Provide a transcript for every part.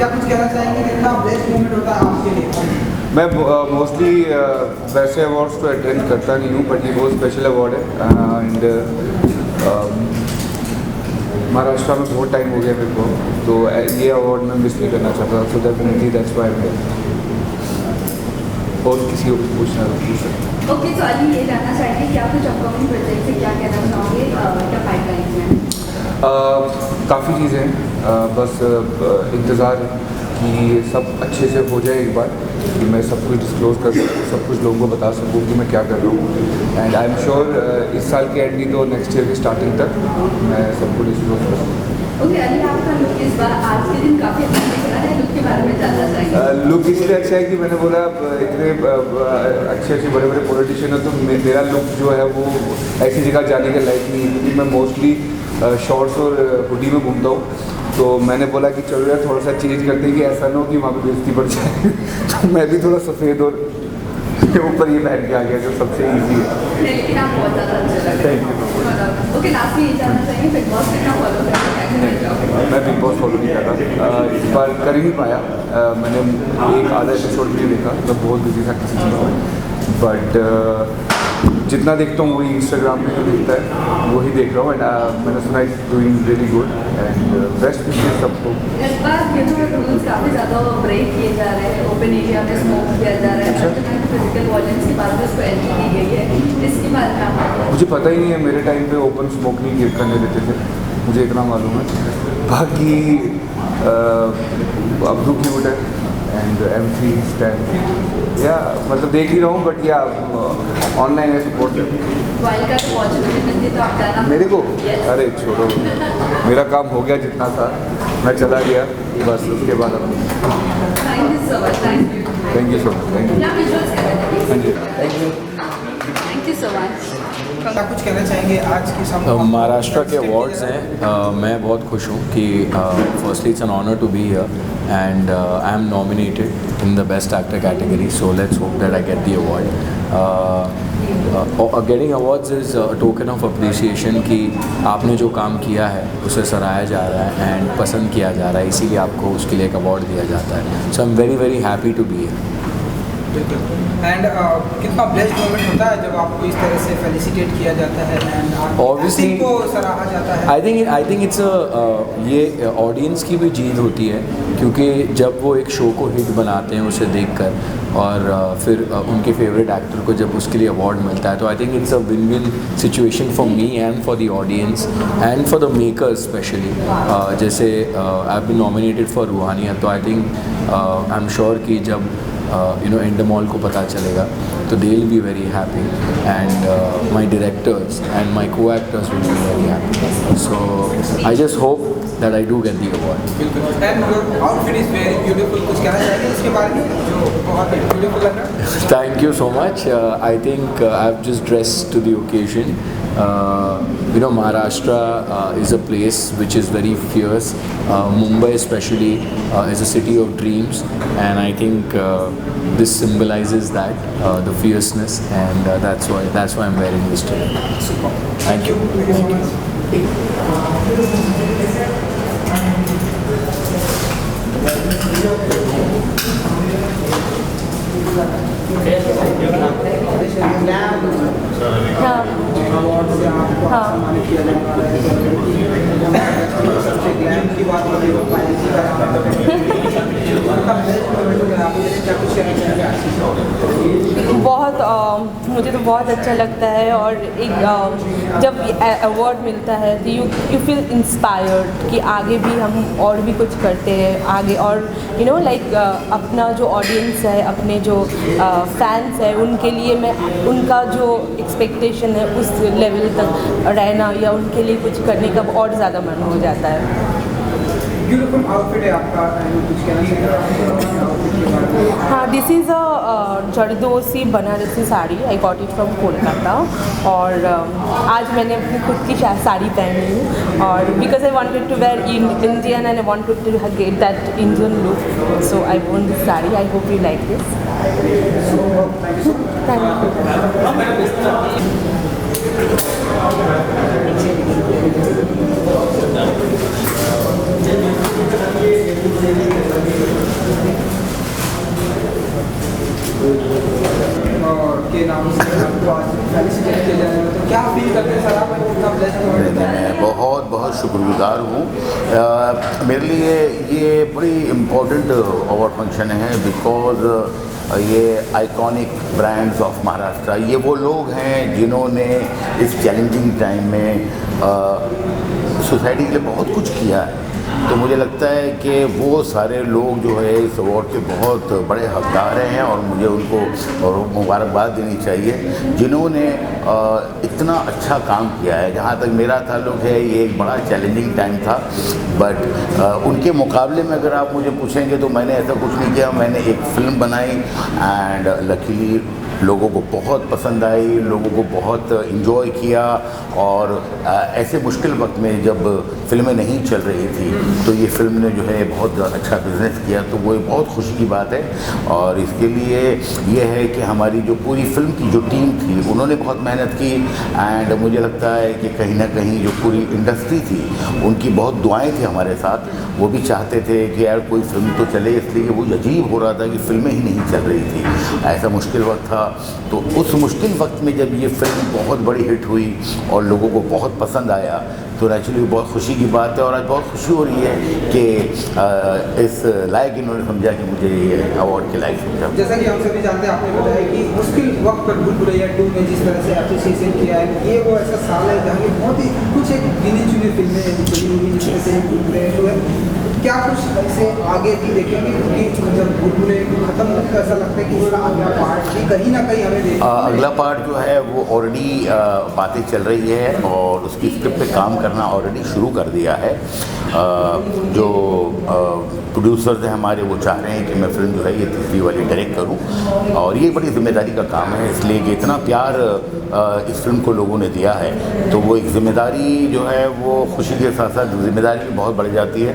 क्या कुछ कहना चाहेंगे, कितना बेस्ट मोमेंट होता है आपके लिए? मैं मोस्टली वैसे अवार्ड्स तो अटेंड करता नहीं हूँ, बट ये बहुत स्पेशल अवार्ड है एंड महाराष्ट्र में बहुत टाइम हो गया मेरे को, तो ये अवार्ड मैं मिस नहीं करना चाहता, सो डेफिनेटली दैट्स व्हाई मैं और किसी को कुछ पूछना तो पूछ सकते। ओके, तो अली ये जानना चाहेंगे कि आप कुछ अपकमिंग प्रोजेक्ट से क्या कहना चाहोगे, क्या पाइपलाइन में? काफ़ी चीज़ें हैं, बस इंतज़ार है कि ये सब अच्छे से हो जाए एक बार, कि मैं सब कुछ डिस्क्लोज़ कर सकूँ, सब कुछ लोगों को बता सकूँ कि मैं क्या कर रहा हूँ, एंड आई एम श्योर इस साल के एंड नहीं तो नेक्स्ट ईयर की स्टार्टिंग तक मैं सब कुछ डिस्क्लोज़ करूँगा। ओके, अली आपका लुक इस बार आज के दिन काफ़ी अच्छा दिख रहा है, लुक के बारे में जानना चाहेंगे? लुक इसलिए अच्छा है कि मैंने बोला इतने अच्छे बड़े बड़े पॉलिटिशियन हैं, तो मेरा लुक जो है वो ऐसी जगह जाने के लायक नहीं है, क्योंकि मैं मोस्टली शॉर्ट्स और हुडी में घूमता हूँ, तो मैंने बोला कि चलो यार थोड़ा सा चेंज करते हैं कि ऐसा ना हो कि वहाँ पे बेइज्जती बढ़ जाए तो मैं भी थोड़ा सफ़ेद और ऊपर ये पहन के आ गया, जो सबसे ईजी है। लेकिन आप बहुत ज़्यादा अच्छे लग रहे हैं। ओके, लास्ट में ये जानना चाहिए बिग बॉस कितना फॉलो करते हैं? मैं बिग बॉस फॉलो नहीं कर रहा, इस बार कर ही नहीं पाया, मैंने एक आधा एपिसोड भी नहीं देखा, मैं बहुत बिजी था किसी चीज़ में, बट जितना देखता हूँ वही इंस्टाग्राम पे जो दिखता है वही देख रहा हूँ, एंड मैंने सुना it's doing really good and best wishes सबको। इस बार ये तो रूल्स काफ़ी ज़्यादा ब्रेक किए जा रहे हैं, ओपन एरिया में स्मोक किया जा रहा है, फिजिकल वॉयलेंस के बाद उसको एंट्री दी गई है, इसके बारे में आप? मुझे पता ही नहीं है, मेरे टाइम पे ओपन स्मोक नहीं करने देते थे, मुझे इतना मालूम है, बाकी अब्दू क्यूट है एंड M3 स्टैंड या मतलब देख ही रहा हूँ, बट या ऑनलाइन है सपोर्ट वाइल्ड कार्ड अपॉर्चुनिटी मिलती तो आप जाना? मेरे को अरे छोड़ो, मेरा काम हो गया जितना था, मैं चला गया बस, उसके बाद अब thank you so much. Thank you so much. Thank क्या विजुअल्स कर रहे हैं? You thank you. Thank you so much. क्या कुछ कहना चाहेंगे आज की महाराष्ट्र के अवार्ड्स हैं, मैं बहुत खुश हूँ कि firstly it's an honour to be here and I am nominated in the best actor category, so let's hope that I get the award. Getting awards is a token of appreciation कि आपने जो काम किया है उसे सराहा जा रहा है एंड पसंद किया जा रहा है, इसीलिए आपको उसके लिए एक अवार्ड दिया जाता है, so I am very very happy to be here. And कितना ब्लेस्ड मोमेंट होता है जब आपको इस तरह से फेलिसिटेट किया जाता है एंड Obviously, को सराहा जाता है? आई थिंक इट्स ये ऑडियंस की भी जीत होती है, क्योंकि जब वो एक शो को हिट बनाते हैं उसे देखकर और फिर उनके फेवरेट एक्टर को जब उसके लिए अवार्ड मिलता है, तो I think it's a win win situation for me and for the audience and for the makers specially. जैसे I have been nominated for Roohaniyat, तो I think I am sure कि जब एंडमॉल को पता चलेगा तो they will be very happy and my directors and my co actors will be very happy, so I just hope that I do get the award. And your outfit is very beautiful, कुछ कहना चाहेंगे इसके बारे में जो बहुत beautiful लग रहा है? Thank you so much. I think I've just dressed to the occasion. Maharashtra is a place which is very fierce. Mumbai especially is a city of dreams, and I think this symbolizes that the fierceness, and that's why I'm wearing this today. Thank you. बहुत मुझे तो बहुत अच्छा लगता है, और एक जब अवार्ड मिलता है तो यू फील इंस्पायर्ड कि आगे भी हम और भी कुछ करते हैं आगे, और लाइक अपना जो ऑडियंस है, अपने जो फैंस है, उनके लिए मैं उनका जो एक्सपेक्टेशन है उस लेवल तक रहना या उनके लिए कुछ करने का और ज़्यादा मन हो जाता है। ब्यूटीफुल आउटफिट है आपका, कुछ कहना चाहिए? हाँ, this is a zardozi Banarasi sari, I got it from Kolkata, और आज मैंने अपनी खुद की साड़ी पहनी हूँ, और because I wanted to wear Indian and I wanted to get that Indian look, so I want this sari. I hope you like this. Thank you. नाम से आपको आज फेलिसिटेट किया जाने वाला, तो क्या फील करते हैं सर आप, कितना ब्लेस्ड मोमेंट होता है? मैं बहुत बहुत शुक्रगुजार हूँ। मेरे लिए ये बड़ी इम्पोर्टेंट अवार्ड फंक्शन है बिकॉज़ ये आइकॉनिक ब्रांड्स ऑफ महाराष्ट्र, ये वो लोग हैं जिन्होंने इस चैलेंजिंग टाइम में सोसाइटी के लिए बहुत कुछ किया है। तो मुझे लगता है कि वो सारे लोग जो है इस अवार्ड के बहुत बड़े हकदार हैं और मुझे उनको और मुबारकबाद देनी चाहिए जिन्होंने इतना अच्छा काम किया है। जहाँ तक मेरा ताल्लुक है ये एक बड़ा चैलेंजिंग टाइम था, बट उनके मुकाबले में अगर आप मुझे पूछेंगे तो मैंने ऐसा कुछ नहीं किया। मैंने एक फ़िल्म बनाई एंड लकीली लोगों को बहुत पसंद आई, लोगों को बहुत इन्जॉय किया और ऐसे मुश्किल वक्त में जब फिल्में नहीं चल रही थी तो ये फिल्म ने जो है बहुत अच्छा बिज़नेस किया, तो वो एक बहुत खुशी की बात है। और इसके लिए ये है कि हमारी जो पूरी फिल्म की जो टीम थी उन्होंने बहुत मेहनत की एंड मुझे लगता है कि कहीं ना कहीं जो पूरी इंडस्ट्री थी उनकी बहुत दुआएं थी हमारे साथ। वो भी चाहते थे कि यार कोई फिल्म तो चले, इसलिए वो अजीब हो रहा था कि फिल्में ही नहीं चल रही थी, ऐसा मुश्किल वक्त था। तो उस मुश्किल वक्त में जब ये फिल्म बहुत बड़ी हिट हुई और लोगों को बहुत पसंद आया तो एक्चुअली बहुत खुशी की बात है और आज बहुत खुशी हो रही है कि इस लायक इन्होंने समझा कि मुझे ये अवार्ड के लायक समझा। जैसा कि हम सभी जानते हैं, आपने बताया कि मुश्किल वक्त पर भूल भुलैया 2 में जिस तरह से अप्रिसिएशन किया है, ये वो ऐसा साल है जहाँ बहुत ही कुछ एक गिनी चुनी फिल्में चली हुई जिस तरह से भूल भुलैया 2 है। क्या कुछ ऐसे आगे भी देखेंगे, क्योंकि जब भूल भुलैया 2 खत्म होता है ऐसा लगता है कि इसका अगला पार्ट भी कहीं ना कहीं हमें देखना अगला पार्ट जो है वो ऑलरेडी बातें चल रही है और उसकी स्क्रिप्ट पे काम करना ऑलरेडी शुरू कर दिया है। जो प्रोड्यूसर्स हैं हमारे वो चाह रहे हैं कि मैं फिल्म जो है ये तीसरी वाली डायरेक्ट करूं और ये बड़ी जिम्मेदारी का काम है, इसलिए कि इतना प्यार इस फिल्म को लोगों ने दिया है तो वो एक ज़िम्मेदारी जो है वो खुशी के साथ साथ जिम्मेदारी भी बहुत बढ़ जाती है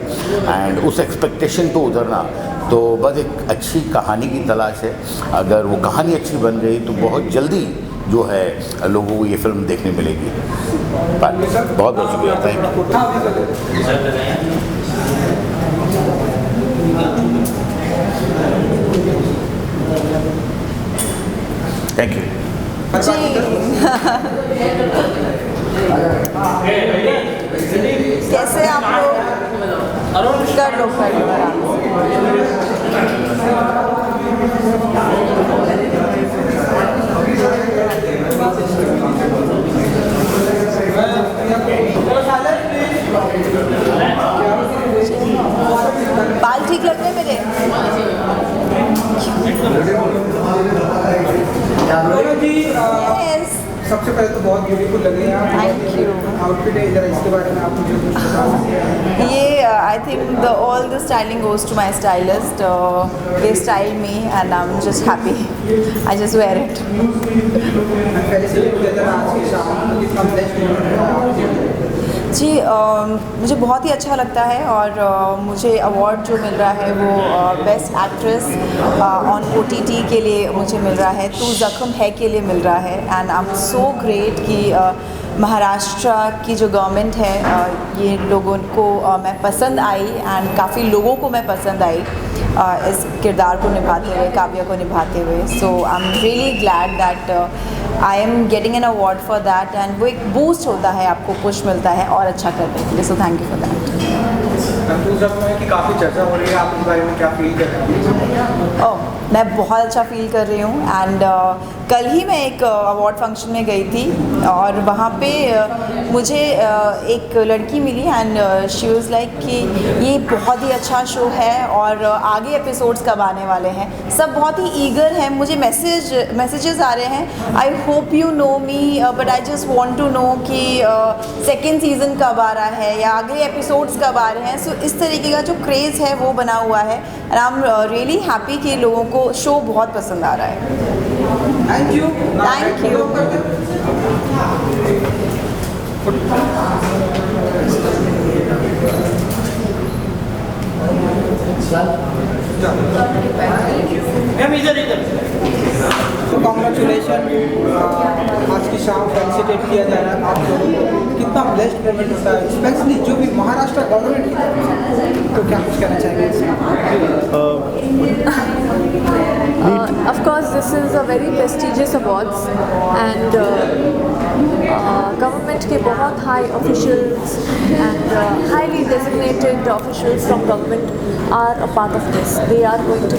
एंड उस एक्सपेक्टेशन पे उतरना। तो बस एक अच्छी कहानी की तलाश है, अगर वो कहानी अच्छी बन गई तो बहुत जल्दी जो है लोगों को ये फिल्म देखने मिलेगी। बहुत बहुत शुक्रिया, थैंक यू। Thank you. कैसे आप लोग कर लो बाल ठीक लग रहे मेरे? Yes. सबसे पहले तो बहुत ब्यूटीफुल लग रही है आप। Thank you. आउटफिट है, इधर इसके बारे में आप मुझे कुछ बता सकते हैं? ये I think all the styling goes to my stylist. They style me and I am just happy, I just wear it. Felicitate किया जा रहा है आज की शाम, कितना ब्लेस्ड मोमेंट है आपके? जी मुझे बहुत ही अच्छा लगता है और मुझे अवार्ड जो मिल रहा है वो बेस्ट एक्ट्रेस ऑन OTT के लिए मुझे मिल रहा है, तू ज़ख्म है के लिए मिल रहा है and I am so great कि महाराष्ट्र की जो गवर्नमेंट है ये लोगों को मैं पसंद आई एंड काफ़ी लोगों को मैं पसंद आई इस किरदार को निभाते हुए, काव्या को निभाते हुए। So I am really glad that I am getting an award for that and वो एक बूस्ट होता है, आपको पुश मिलता है और अच्छा करने के लिए। सो थैंक यू फॉर दैट। की काफ़ी चर्चा हो रही है, आप इस बारे में क्या फील कर रहे हैं? मैं बहुत अच्छा फील कर रही हूँ एंड कल ही मैं एक अवार्ड फंक्शन में गई थी और वहाँ पे मुझे एक लड़की मिली एंड शी वाज लाइक कि ये बहुत ही अच्छा शो है और आगे एपिसोड्स कब आने वाले हैं। सब बहुत ही ईगर हैं, मुझे मैसेजेस आ रहे हैं, I hope you know me but I just want to know कि सेकेंड सीज़न कब आ रहा है या अगले एपिसोड्स कब आ रहे हैं। सो इस तरीके का जो क्रेज़ है वो बना हुआ है and I am really happy कि लोगों को शो बहुत पसंद आ रहा है। Thank you. Thank you. तो कॉन्ग्रेचुलेशन, आज की शाम फेलिसिटेट किया जा रहा है आप लोगों को, कितना ब्लेस्ड मोमेंट होता है, स्पेशली जो भी महाराष्ट्र गवर्नमेंट की तरफ से, तो क्या कुछ कहना चाहेंगे? Of course this is a very prestigious awards and government के बहुत high officials and highly designated officials from government are a part of this. They are going to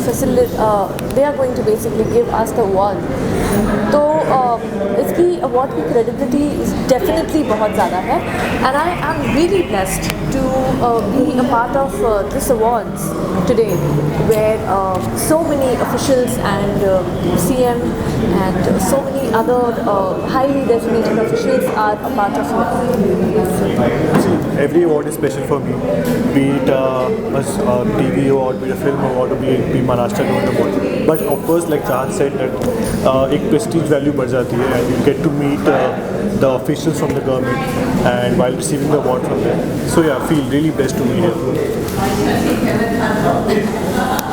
they are going to basically give us the award. तो इसकी award की credibility is definitely बहुत ज़्यादा है and I am really blessed to be a part of this awards today where so many officials and CM and so many other highly designated officials are a part of it. Every award is special for me, be it a TV award, be it a film award, or be Maharashtra Government Award. But of course, like Chahan said, that एक prestige value बढ़ जाती है and you get to meet the officials from the government and while receiving the award from them. So yeah, I feel really blessed to be here.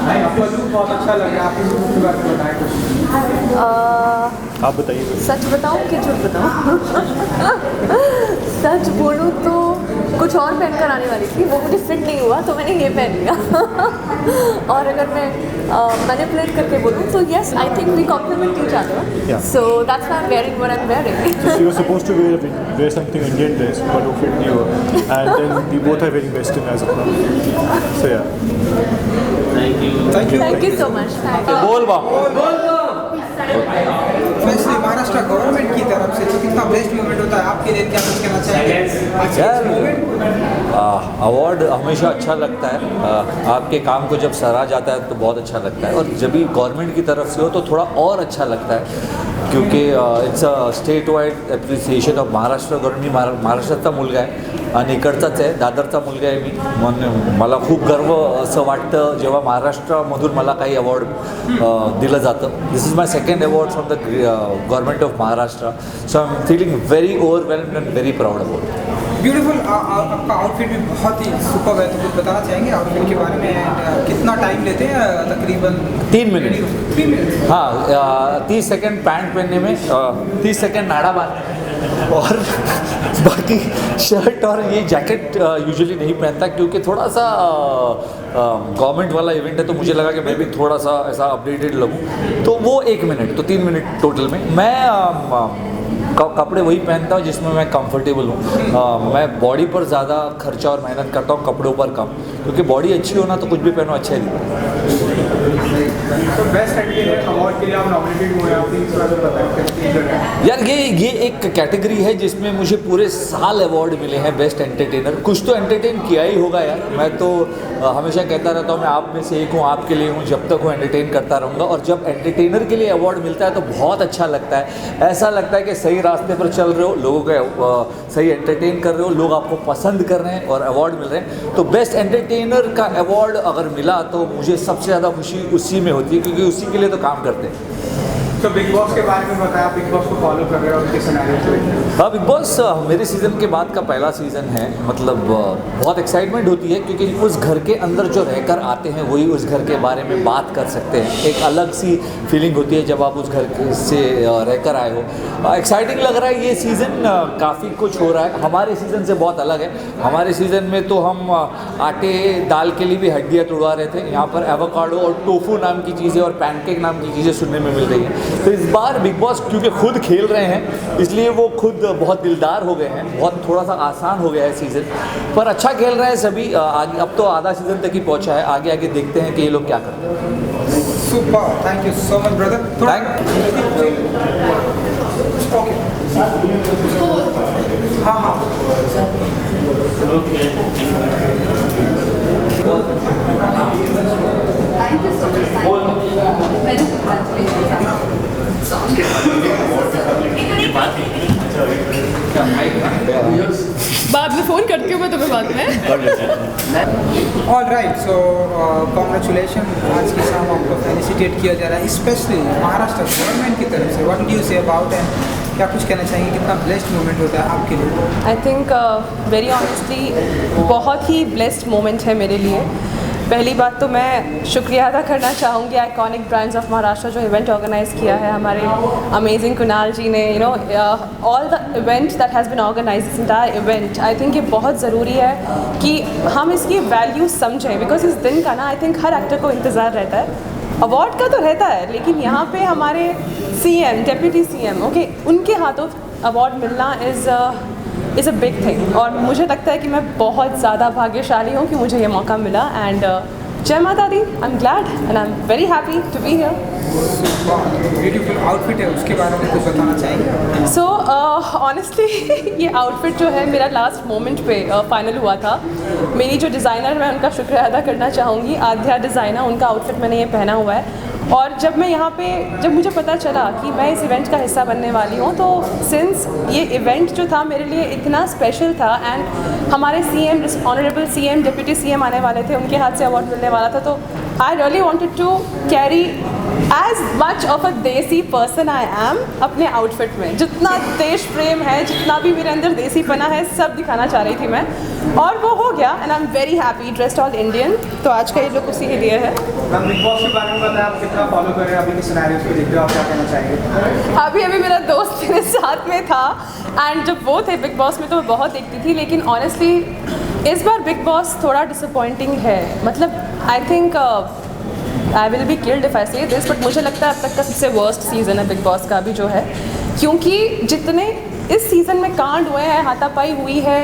नहीं, आपका look बहुत अच्छा लग रहा है, आप इस लुक के बारे में बताएं कुछ। आप बताइए। सच बताऊं कि झूठ बताऊं? सच बोलूं तो कुछ और पहनकर आने वाली थी, वो मुझे फिट नहीं हुआ तो मैंने ये पहन लिया। और अगर मैं मैनिपुलेट करके बोलूं तो yes, I think we complement each other, so that's why I am wearing what I am wearing. So she was supposed to wear something Indian dress, but वो fit नहीं हुआ, and then we both are wearing western as of now. So yeah. Thank you so much. बोल बाप। Specially Maharashtra government की तरफ से तो कितना बेस्ट मोमेंट होता है आपके लिए, क्या कुछ कहना चाहेंगे? यार अवार्ड हमेशा अच्छा लगता है, आपके काम को जब सराहा जाता है तो बहुत अच्छा लगता है, और जब भी गवर्नमेंट की तरफ से हो तो थोड़ा और अच्छा लगता है, क्योंकि it's a state wide appreciation of Maharashtra government. महाराष्ट्राचा मुलगा आहे आणि इकडचाच आहे, दादरचा मुलगा आहे मी. मला खूप गर्व असं वाटतं जेव्हा महाराष्ट्रामधून मला काही अवॉर्ड दिलं जातं. This is my second award from the government of Maharashtra, so I am feeling very overwhelmed and very proud about it. Beautiful. आपका आउटफिट भी बहुत ही सुपर है, तो कुछ बताना चाहेंगे आउटफिट के बारे में? एंड कितना टाइम लेते हैं? तकरीबन 3 मिनट. 3 मिनट. हाँ, 30 सेकंड पैंट पहनने में, 30 सेकंड नाड़ा बांधने और बाकी शर्ट और ये जैकेट यूजुअली नहीं पहनता, क्योंकि थोड़ा सा गवर्नमेंट वाला इवेंट है, तो मुझे लगा कि मैं भी थोड़ा सा ऐसा अपडेटेड लगूँ, तो वो 1 मिनट, तो 3 मिनट टोटल में. मैं कपड़े वही पहनता हूँ जिसमें मैं कंफर्टेबल हूँ. मैं बॉडी पर ज़्यादा खर्चा और मेहनत करता हूँ, कपड़ों पर कम, क्योंकि बॉडी अच्छी हो ना तो कुछ भी पहनो अच्छा ही दिखता है. तो बेस्ट एंटरटेनर अवार्ड के लिए आप नॉमिनेटेड हुए, आप इस बारे में बताएं. यार ये एक कैटेगरी है जिसमें मुझे पूरे साल अवार्ड मिले हैं बेस्ट एंटरटेनर. कुछ तो एंटरटेन किया ही होगा यार. मैं तो हमेशा कहता रहता हूँ मैं आप में से एक हूँ, आपके लिए हूँ, जब तक हूँ एंटरटेन करता रहूँगा. और जब एंटरटेनर के लिए अवार्ड मिलता है तो बहुत अच्छा लगता है. ऐसा लगता है कि सही रास्ते पर चल रहे हो, लोगों को सही एंटरटेन कर रहे हो, लोग आपको पसंद कर रहे हैं और अवार्ड मिल रहे हैं. तो बेस्ट एंटरटेनर का अवार्ड अगर मिला तो मुझे सबसे ज़्यादा खुशी उसी में होती है, क्योंकि उसी के लिए तो काम करते हैं. तो बिग बॉस के बारे में बताया, बिग बॉस को फॉलो कर रहे हो, उनके सिनेरियो से? हाँ, बिग बॉस मेरे सीज़न के बाद का पहला सीज़न है. मतलब बहुत एक्साइटमेंट होती है, क्योंकि उस घर के अंदर जो रहकर आते हैं वही उस घर के बारे में बात कर सकते हैं. एक अलग सी फीलिंग होती है जब आप उस घर से रहकर आए हो. एक्साइटिंग लग रहा है. ये सीज़न काफ़ी कुछ हो रहा है, हमारे सीज़न से बहुत अलग है. हमारे सीज़न में तो हम आटे दाल के लिए भी हड्डियाँ तुड़वा रहे थे. यहाँ पर एवोकाडो और टोफू नाम की चीज़ें और पैनकेक नाम की चीज़ें सुनने में मिल रही हैं. तो इस बार बिग बॉस क्योंकि खुद खेल रहे हैं, इसलिए वो खुद बहुत दिलदार हो गए हैं. बहुत थोड़ा सा आसान हो गया है सीज़न, पर अच्छा खेल रहे हैं सभी. आगे अब तो आधा सीज़न तक ही पहुंचा है, आगे आगे देखते हैं कि ये लोग क्या करते हैं. Super. Thank you so much brother. Okay. हाँ हाँ. Thank you so much. Many congratulations. बाद में फ़ोन करती हूँ मैं तुम्हें बाद में. All right. So congratulation. आज की शाम आपको फेलिसिटेट किया जा रहा है, स्पेशली महाराष्ट्र गवर्नमेंट की तरफ से. What do you say about and क्या कुछ कहना चाहेंगे? कितना ब्लेस्ड मोमेंट होता है आपके लिए? आई थिंक वेरी ऑनेस्टली बहुत ही ब्लेस्ड मोमेंट है मेरे लिए. पहली बात तो मैं शुक्रिया अदा करना चाहूँगी आइकॉनिक ब्रांड्स ऑफ महाराष्ट्र जो इवेंट ऑर्गेनाइज़ किया है. हमारे अमेजिंग कुणाल जी ने, you know, all the event that has been organise, this entire event. I think ये बहुत ज़रूरी है कि हम इसकी वैल्यू समझें, बिकॉज इस दिन का ना आई थिंक हर एक्टर को इंतज़ार रहता है. अवार्ड का तो रहता है, लेकिन यहाँ पे हमारे CM, डेप्यूटी CM, ओके, उनके हाथों अवार्ड मिलना इज़ अ बिग थिंग। और मुझे लगता है कि मैं बहुत ज़्यादा भाग्यशाली हूँ कि मुझे ये मौका मिला। एंड जय माता दी, I am glad and I am very happy to be here. Beautiful outfit है, उसके बारे में कुछ बताना चाहेंगे? सो ऑनेस्टली ये आउटफिट जो है मेरा लास्ट मोमेंट पे फाइनल हुआ था। मेरी जो डिज़ाइनर, मैं उनका शुक्रिया अदा करना चाहूँगी, आध्या डिज़ाइनर, उनका आउटफिट मैंने ये पहना हुआ है। और जब मैं यहाँ पे, जब मुझे पता चला कि मैं इस इवेंट का हिस्सा बनने वाली हूँ, तो सिंस ये इवेंट जो था मेरे लिए इतना स्पेशल था एंड हमारे CM, honourable CM, deputy CM आने वाले थे, उनके हाथ से अवार्ड मिलने वाला था, तो I really wanted to carry as much of a desi person I am अपने आउटफिट में। जितना देश प्रेम है, जितना भी मेरे अंदर देसीपना है, सब दिखाना चाह रही थी मैं, और वो हो गया। And I am very happy, dressed all Indian. तो आज का ये लोग उसी के लिए है। बिग बॉस के बारे में बताया, आप कितना फॉलो कर रहे हैं, अभी के सिनेरियोस को देखते हो, आप क्या कहना चाहेंगे? अभी मेरा दोस्त मेरे साथ में था एंड जब वो थे बिग बॉस में तो मैं बहुत देखती थी, लेकिन ऑनेस्टली इस बार बिग बॉस थोड़ा डिसअपॉइंटिंग है। मतलब आई think I will be killed if I से दिस, बट मुझे लगता है अब तक का सबसे वर्स्ट सीज़न है बिग बॉस का अभी जो है, क्योंकि जितने इस सीज़न में कांड हुए हैं, हाथापाई हुई है,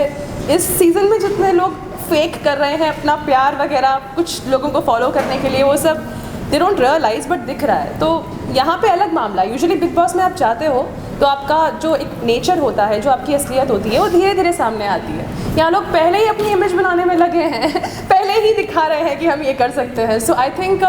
इस सीज़न में जितने लोग फेक कर रहे हैं अपना प्यार वगैरह कुछ लोगों को फॉलो करने के लिए, वो सब दे डोंट रियलाइज बट दिख रहा है। तो यहाँ पे अलग मामला। यूजुअली बिग बॉस में आप जाते हो तो आपका जो एक नेचर होता है, जो आपकी असलियत होती है, वो धीरे धीरे सामने आती है। यहाँ लोग पहले ही अपनी इमेज बनाने में लगे हैं पहले ही दिखा रहे हैं कि हम ये कर सकते हैं। सो आई थिंक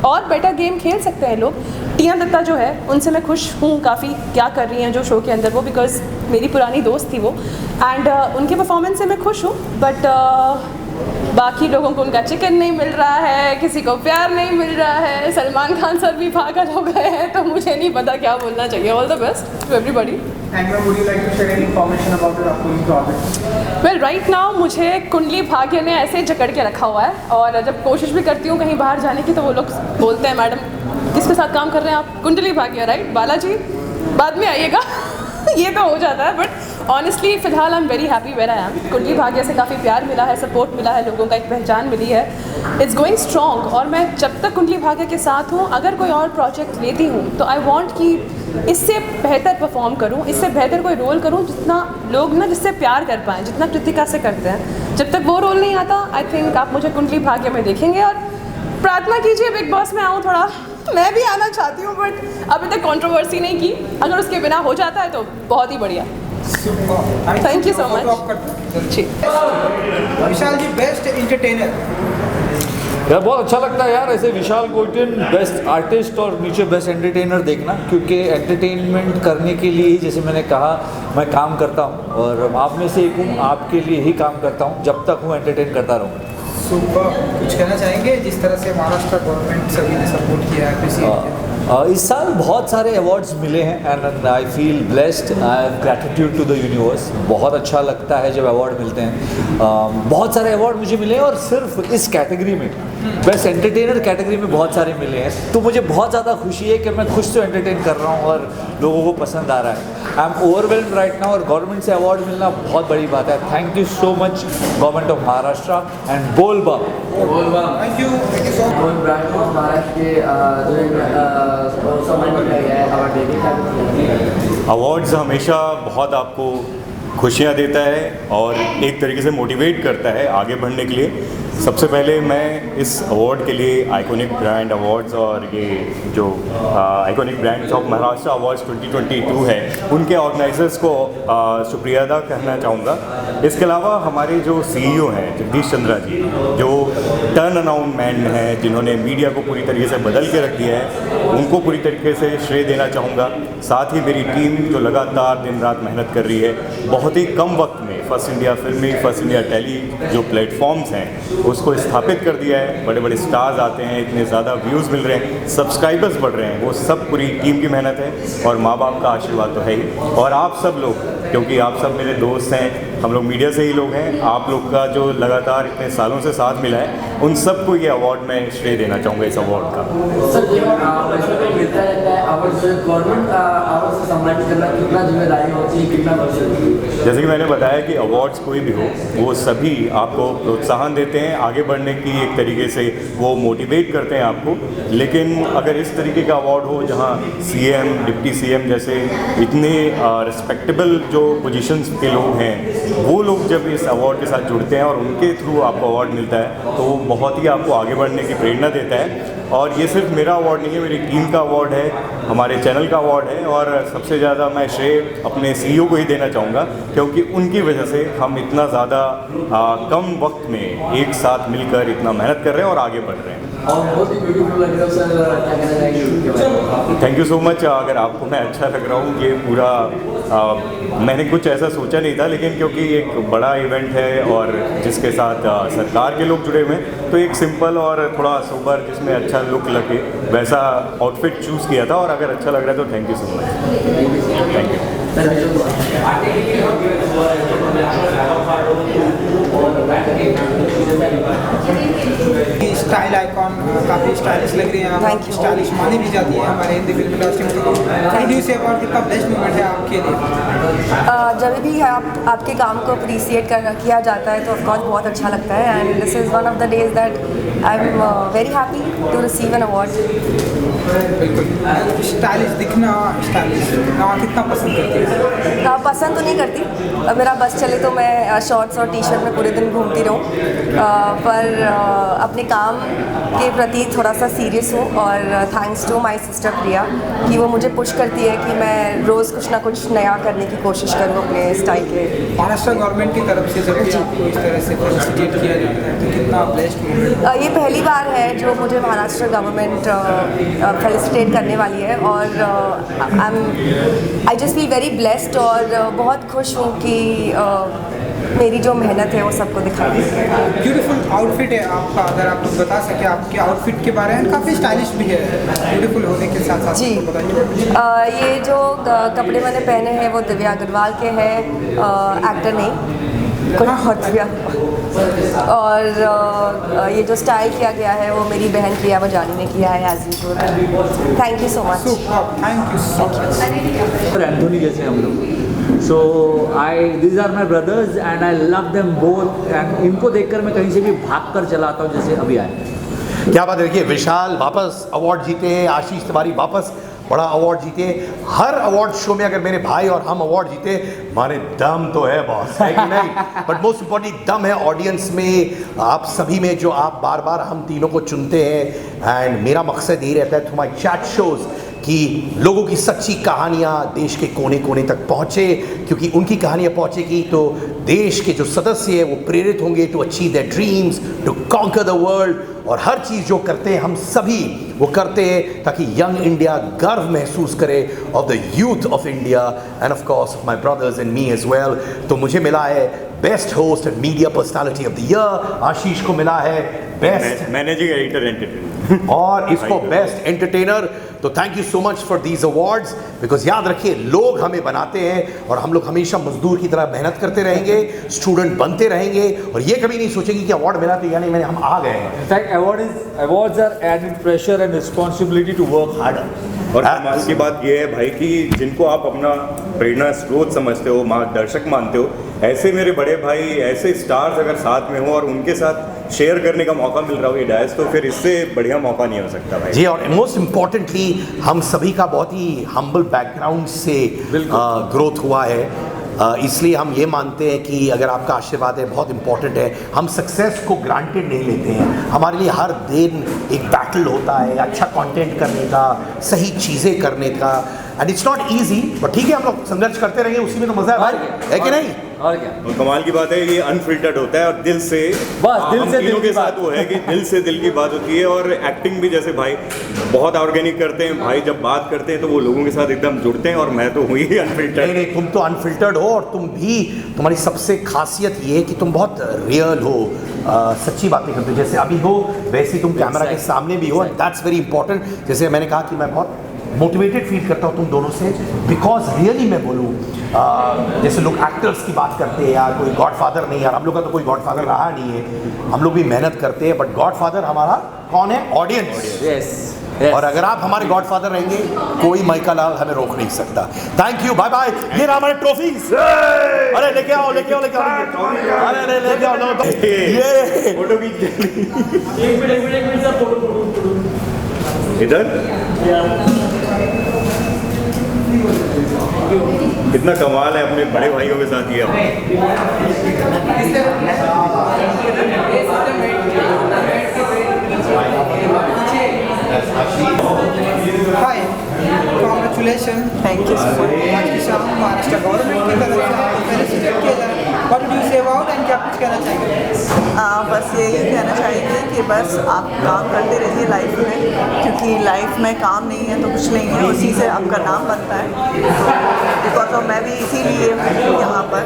और बेटर गेम खेल सकते हैं लोग। टीना दत्ता जो है, उनसे मैं खुश हूँ काफ़ी, क्या कर रही हैं जो शो के अंदर वो, बिकॉज मेरी पुरानी दोस्त थी वो, एंड उनके परफॉर्मेंस से मैं खुश हूँ। बट बाकी लोगों को उनका चिकन नहीं मिल रहा है, किसी को प्यार नहीं मिल रहा है, सलमान खान सर भी पागल हो गए हैं, तो मुझे नहीं पता क्या बोलना चाहिए। All the best to everybody. And when would you like to share any information about your upcoming project? Well right now मुझे कुंडली भाग्य ने ऐसे जकड़ के रखा हुआ है, और जब कोशिश भी करती हूँ कहीं बाहर जाने की तो वो लोग बोलते हैं, मैडम किसके साथ काम कर रहे हैं आप? कुंडली भाग्य, राइट? बालाजी बाद में आइएगा ये तो हो जाता है। बट ऑनेस्टली फ़िलहाल I am very happy where I am. Kundali Bhagya से काफ़ी प्यार मिला है, सपोर्ट मिला है, लोगों का एक पहचान मिली है, इट्स गोइंग स्ट्रॉन्ग। और मैं जब तक कुंडली भाग्य के साथ हूँ, अगर कोई और प्रोजेक्ट लेती हूँ तो आई वॉन्ट कि इससे बेहतर परफॉर्म करूँ, इससे बेहतर कोई रोल करूँ जितना लोग ना जिससे प्यार कर पाएँ, जितना कृतिका से करते हैं। जब तक वो रोल नहीं आता, आई थिंक आप मुझे कुंडली भाग्य में देखेंगे। और प्रार्थना कीजिए बिग बॉस में आऊँ थोड़ा, मैं भी आना चाहती हूँ, बट अभी तक कंट्रोवर्सी नहीं की। अगर उसके बिना हो जाता है तो बहुत ही बढ़िया। Thank you so much. जी विशाल जी, बेस्ट एंटरटेनर? यार बहुत अच्छा लगता है यार ऐसे विशाल गोटिन बेस्ट आर्टिस्ट और नीचे बेस्ट एंटरटेनर देखना, क्योंकि एंटरटेनमेंट करने के लिए ही, जैसे मैंने कहा, मैं काम करता हूँ और आप में से एक हूँ, आपके लिए ही काम करता हूँ, जब तक हूँ एंटरटेन करता रहूँगा। सुपर। कुछ कहना चाहेंगे जिस तरह से महाराष्ट्र गवर्नमेंट सभी ने सपोर्ट किया है, अप्रिशिएट? इस साल बहुत सारे अवार्ड्स मिले हैं and I feel blessed, I have gratitude to the universe. बहुत अच्छा लगता है जब अवार्ड मिलते हैं। बहुत सारे अवार्ड मुझे मिले हैं, और सिर्फ इस कैटेगरी में, बेस्ट एंटरटेनर कैटेगरी में बहुत सारे मिले हैं। तो मुझे बहुत ज़्यादा खुशी है कि मैं खुद से एंटरटेन कर रहा हूँ और लोगों को पसंद आ रहा है। I am overwhelmed right now, और गवर्नमेंट से अवार्ड मिलना बहुत बड़ी बात है। Thank you so much government of Maharashtra and बोल बम। Thank you so much. Brand of Maharashtra के अवार्ड्स हमेशा बहुत आपको खुशियाँ देता है और एक तरीके से मोटिवेट करता है आगे बढ़ने के लिए। सबसे पहले मैं इस अवार्ड के लिए आइकॉनिक ब्रांड अवार्ड्स और ये जो iconic brands of Maharashtra awards 2022 है, उनके ऑर्गेनाइजर्स को शुक्रिया अदा करना चाहूँगा। इसके अलावा हमारे जो CEO हैं जगदीश चंद्रा जी, जो टर्न अराउंड मैन हैं, जिन्होंने मीडिया को पूरी तरीके से बदल के रख दिया है, उनको पूरी तरीके से श्रेय देना चाहूँगा। साथ ही मेरी टीम जो लगातार दिन रात मेहनत कर रही है, बहुत ही कम वक्त में फर्स्ट इंडिया फिल्मी, फर्स्ट इंडिया टेली जो प्लेटफॉर्म्स हैं उसको स्थापित कर दिया है। बड़े बड़े स्टार्स आते हैं, इतने ज़्यादा व्यूज़ मिल रहे हैं, सब्सक्राइबर्स बढ़ रहे हैं, वो सब पूरी टीम की मेहनत है और माँ बाप का आशीर्वाद तो है ही। और आप सब लोग, क्योंकि आप सब मेरे दोस्त हैं, हम लोग मीडिया से ही लोग हैं, आप लोग का जो लगातार इतने सालों से साथ मिला है, उन सबको ये अवार्ड मैं श्रेय देना चाहूँगा इस अवार्ड का। सर ये पैसों को मिलता रहता है, अवार्ड से गवर्नमेंट अवार्ड से सम्मानित करना कितना जिम्मेदारी होती है, कितना पर्सन? जैसे कि मैंने बताया कि अवार्ड्स कोई भी हो, वो सभी आपको प्रोत्साहन देते हैं आगे बढ़ने की, एक तरीके से वो मोटिवेट करते हैं आपको। लेकिन अगर इस तरीके का अवार्ड हो जहाँ CM, डिप्टी CM जैसे इतने रिस्पेक्टेबल जो पोजीशंस के लोग हैं, वो लोग जब इस अवार्ड के साथ जुड़ते हैं और उनके थ्रू आपको अवार्ड मिलता है, तो वो बहुत ही आपको आगे बढ़ने की प्रेरणा देता है। और ये सिर्फ मेरा अवार्ड नहीं है, मेरी टीम का अवार्ड है, हमारे चैनल का अवार्ड है, और सबसे ज़्यादा मैं श्रेय अपने CEO को ही देना चाहूँगा, क्योंकि उनकी वजह से हम इतना ज़्यादा कम वक्त में एक साथ मिलकर इतना मेहनत कर रहे हैं और आगे बढ़ रहे हैं। और बहुत ही ब्यूटीफुल लग रहा है सर, क्या कहना चाहेंगे उसके बारे में? Thank you so much. अगर आपको मैं अच्छा लग रहा हूँ, ये पूरा मैंने कुछ ऐसा सोचा नहीं था, लेकिन क्योंकि एक बड़ा इवेंट है और जिसके साथ सरकार के लोग जुड़े हुए हैं, तो एक सिंपल और थोड़ा सोबर जिसमें अच्छा लुक लगे वैसा आउटफिट चूज़ किया था, और अगर अच्छा लग रहा है तो thank you so much. Thank you. Style icon काफ़ी स्टाइलिश लग रही है, आप स्टाइलिश मानी भी जाती है हमारे हिंदी फिल्म इंडस्ट्री में। से अवार्ड कितना बेस्ट मोमेंट है आपके लिए? जब भी आपके काम को अप्रिसिएट किया जाता है तो ऑफकोर्स बहुत अच्छा लगता है, and this is one of the days that I am very happy to receive an award. बिल्कुल। स्टाइलिश दिखना, स्टाइलिश दिखना कितना पसंद करती है? पसंद तो नहीं करती, मेरा बस चले तो मैं शॉर्ट्स और टी-शर्ट में पूरे दिन घूमती रहूँ, पर अपने काम के प्रति थोड़ा सा सीरियस हूँ, और थैंक्स टू माय सिस्टर प्रिया कि वो मुझे पुश करती है कि मैं रोज़ कुछ ना कुछ नया करने की कोशिश करूँ अपने स्टाइल के। महाराष्ट्र गवर्नमेंट की तरफ से जब भी आपको इस तरह से फेलिसिटेट किया जाता है तो कितना ब्लेस्ड मोमेंट? ये पहली बार है जो मुझे महाराष्ट्र गवर्नमेंट फेलिसिटेट करने वाली है, और I just feel very blessed, और बहुत खुश हूँ कि मेरी जो मेहनत है वो सबको दिखाई। ब्यूटीफुल आउटफिट है आपका, अगर आप कुछ बता सकें आपके आउटफिट के बारे में। काफ़ी स्टाइलिश भी है, ब्यूटीफुल होने के साथ साथ। जी, ये जो कपड़े मैंने पहने हैं वो दिव्या अग्रवाल के हैं, एक्टर नहीं, कोई और दिव्या। और ये जो स्टाइल किया गया है वो मेरी बहन प्रिया वजानी ने किया है as usual. Thank you so much. Thank you so much. Anthony जैसे हम लोग, सो these are my brothers and I love them both, and इनको देखकर मैं कहीं से भी भाग कर चला आता हूँ जैसे अभी आए। क्या बात है। देखिए, विशाल वापस अवार्ड जीते हैं, आशीष तिवारी वापस बड़ा अवार्ड जीते। हर अवार्ड शो में अगर मेरे भाई और हम अवार्ड जीते, हमारे दम तो है बॉस, है कि नहीं? बट मोस्ट इम्पॉर्टेंट दम है ऑडियंस में, आप सभी में, जो आप बार बार हम तीनों को चुनते हैं। एंड मेरा मकसद यही रहता है थ्रू माय चैट शोज़ कि लोगों की सच्ची कहानियाँ देश के कोने कोने तक पहुँचे, क्योंकि उनकी कहानियाँ पहुँचेगी तो देश के जो सदस्य हैं वो प्रेरित होंगे to achieve their dreams, to conquer the world. और हर चीज़ जो करते हैं हम सभी वो करते हैं ताकि यंग इंडिया गर्व महसूस करे of the youth of India, and of course of my brothers and me as well. तो मुझे मिला है best host and media personality of the year, Ashish को मिला है बेस्ट मैनेजिंग एडिटर एंटरटेनर, और इसको बेस्ट एंटरटेनर। तो thank you so much for these awards, because याद रखिए, लोग हमें बनाते हैं और हम लोग हमेशा मजदूर की तरह मेहनत करते रहेंगे, स्टूडेंट बनते रहेंगे, और ये कभी नहीं सोचेंगे कि अवार्ड मिला तो यानी हम आ गए हैं। In fact, awards are added pressure and responsibility to work harder. और कमाल की बात यह है भाई कि जिनको आप अपना प्रेरणा स्रोत समझते हो, मार्गदर्शक मानते हो, ऐसे मेरे बड़े भाई, ऐसे स्टार्स अगर साथ में हो और उनके साथ शेयर करने का मौका मिल रहा हो ये डायस, तो फिर इससे बढ़िया मौका नहीं हो सकता भाई जी। और मोस्ट इम्पॉर्टेंटली हम सभी का बहुत ही हम्बल बैकग्राउंड से ग्रोथ हुआ है, इसलिए हम ये मानते हैं कि अगर आपका आशीर्वाद है बहुत इंपॉर्टेंट है। हम सक्सेस को ग्रांटेड नहीं लेते हैं, हमारे लिए हर दिन एक बैटल होता है अच्छा कंटेंट करने का, सही चीज़ें करने का, and it's not easy, but ठीक है, हम लोग संघर्ष करते रहेंगे, उसी में तो मजा है कि नहीं? और क्या, और कमाल की बात है ये अनफिल्टर्ड होता है और दिल से, बस दिल से दिल के साथ वो है कि दिल से दिल की बात होती है। और एक्टिंग भी जैसे भाई बहुत ऑर्गेनिक करते हैं भाई, जब बात करते हैं तो वो लोगों के साथ एकदम जुड़ते हैं, और मैं तो हुई ही अनफिल्टर्ड। नहीं, तुम तो अनफिल्टर्ड हो, और तुम भी, तुम्हारी सबसे खासियत ये है कि तुम बहुत रियल हो, सच्ची बातें करते हो, जैसे अभी हो वैसे तुम कैमरा के सामने भी हो, दैट्स वेरी इंपॉर्टेंट। जैसे मैंने कहा कि मैं बहुत मोटिवेटेड फील करता हूँ तुम दोनों से, बिकॉज रियली मैं बोलूँ जैसे लोग एक्टर्स की बात करते हैं यार, कोई गॉडफादर नहीं, यार हम लोग का तो कोई गॉडफादर रहा नहीं है, हम लोग भी मेहनत करते हैं, बट गॉडफादर हमारा कौन है? ऑडियंस। Yes. और अगर आप हमारे गॉडफादर रहेंगे, कोई माइका लाल हमें रोक नहीं सकता। Thank you, bye bye. ये रहा हमारे ट्रॉफीज। अरे लेके आओ, लेके आओ, लेके आओ। अरे लेके आओ, ये फोटो खींच इधर कितना कमाल है, अपने बड़े भाइयों के साथ किया। Hi, congratulation. Thank you so much. आज की शाम महाराष्ट्र गवर्नमेंट की तरफ से फेलिसिटेट किया जा रहा है। What do you say about and क्या कुछ कहना चाहेंगे? बस यही कहना चाहेंगे कि बस आप काम करते रहिए लाइफ में, क्योंकि लाइफ में काम नहीं है तो कुछ नहीं है, उसी से आपका नाम बनता है। बिकॉज मैं भी इसीलिए हूँ यहाँ पर।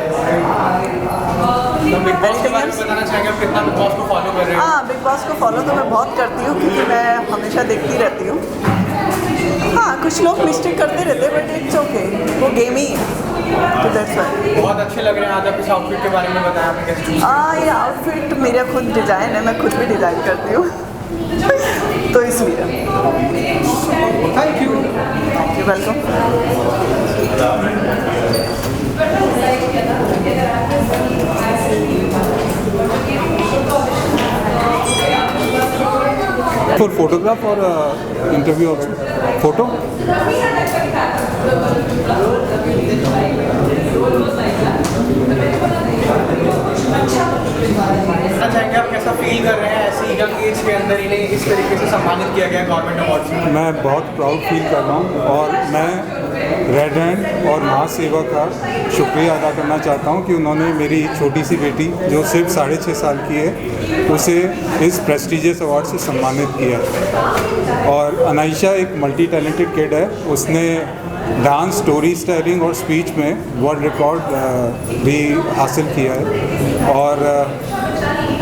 हाँ, बिग बॉस को फॉलो तो मैं बहुत करती हूँ, क्योंकि मैं हमेशा देखती रहती हूँ। हाँ, कुछ लोग मिस्टेक करते रहते हैं, बट इट्स ओके, वो गेम ही है, तो दैट्स व्हाई। बहुत अच्छे लग रहे हैं। आज आप इस आउटफिट के बारे में बताया आपने कैसे? ये आउटफिट मेरा खुद डिज़ाइन है, मैं खुद भी डिज़ाइन करती हूँ तो इसलिए। Thank you. Welcome. For photograph or interview also? Photo? चाहेंगे आप कैसा फील कर रहे हैं ऐसी यंग एज के अंदर इन्हें इस तरीके से सम्मानित किया गया गवर्नमेंट अवार्ड से? मैं बहुत प्राउड फील कर रहा हूँ और मैं रेड हैंड और महासेवा का शुक्रिया अदा करना चाहता हूँ कि उन्होंने मेरी छोटी सी बेटी जो सिर्फ 6.5 साल की है उसे इस प्रेस्टिजियस अवार्ड से सम्मानित किया। और अनाइशा एक मल्टी टैलेंटेड किड है, उसने डांस, स्टोरी टेलिंग और स्पीच में वर्ल्ड रिकॉर्ड भी हासिल किया है। और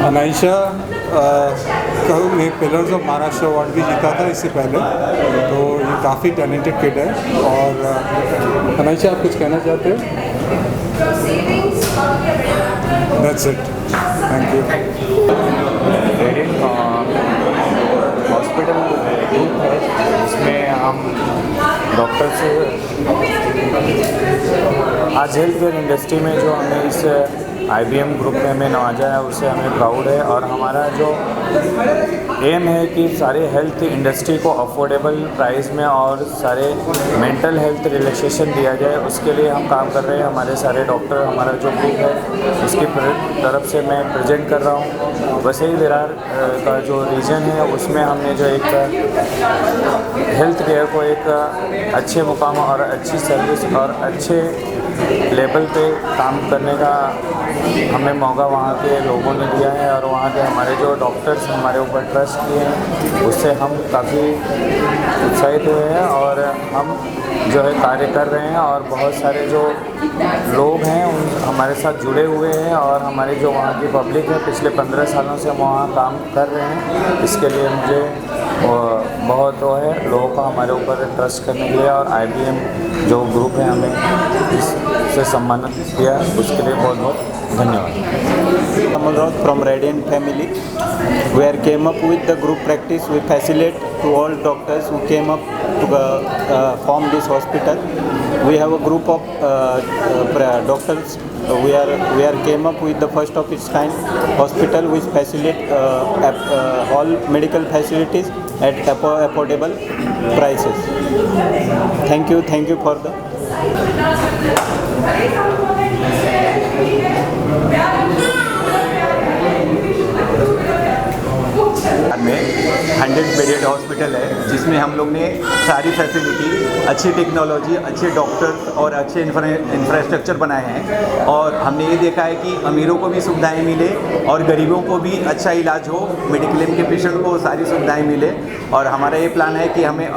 अनाइशा ने पिलर्स ऑफ महाराष्ट्र अवार्ड भी जीता था इससे पहले, तो ये काफ़ी टैलेंटेड किड है। और अनाइशा, आप कुछ कहना चाहते हो? That's it, thank you. Hospital group है जिसमें हम डॉक्टर से आज हेल्थ केयर इंडस्ट्री में जो हमें इस IBM ग्रुप में हमें नवाजा है उससे हमें प्राउड है। और हमारा जो एम है कि सारे हेल्थ इंडस्ट्री को अफोर्डेबल प्राइस में और सारे मेंटल हेल्थ रिलैक्सेशन दिया जाए, उसके लिए हम काम कर रहे हैं। हमारे सारे डॉक्टर, हमारा जो ग्रुप है उसकी तरफ से मैं प्रेजेंट कर रहा हूँ। वैसे ही विरार का जो रीजन है उसमें हमने जो एक हेल्थ केयर को एक अच्छे मुकाम और अच्छी सर्विस और अच्छे लेवल पे काम करने का हमें मौका वहाँ के लोगों ने दिया है। और वहाँ के हमारे जो डॉक्टर्स हमारे ऊपर ट्रस्ट किए हैं उससे हम काफ़ी उत्साहित हुए हैं और हम जो है कार्य कर रहे हैं। और बहुत सारे जो लोग हैं उन हमारे साथ जुड़े हुए हैं और हमारी जो वहाँ की पब्लिक है पिछले 15 सालों से हम वहाँ काम कर रहे हैं। इसके लिए मुझे बहुत वो है लोगों का हमारे ऊपर ट्रस्ट करने के लिए और IBM जो ग्रुप है हमें इससे सम्मानित किया, उसके लिए बहुत बहुत धन्यवाद। Kamal Raut from Radiant family. We are came up with the group practice. We facilitate to all doctors who came up to form this hospital. We have a group of doctors. We are came up with the first of its kind hospital which facilitate all medical facilities at affordable prices. Thank you for the. में 100 bedded hospital है जिसमें हम लोग ने सारी facility, अच्छी technology, अच्छे doctors और अच्छे इंफ्रास्ट्रक्चर बनाए हैं। और हमने ये देखा है कि अमीरों को भी सुविधाएं मिले और गरीबों को भी अच्छा इलाज हो, मेडिक्लेम के पेशेंट को सारी सुविधाएं मिले। और हमारा ये प्लान है कि हमें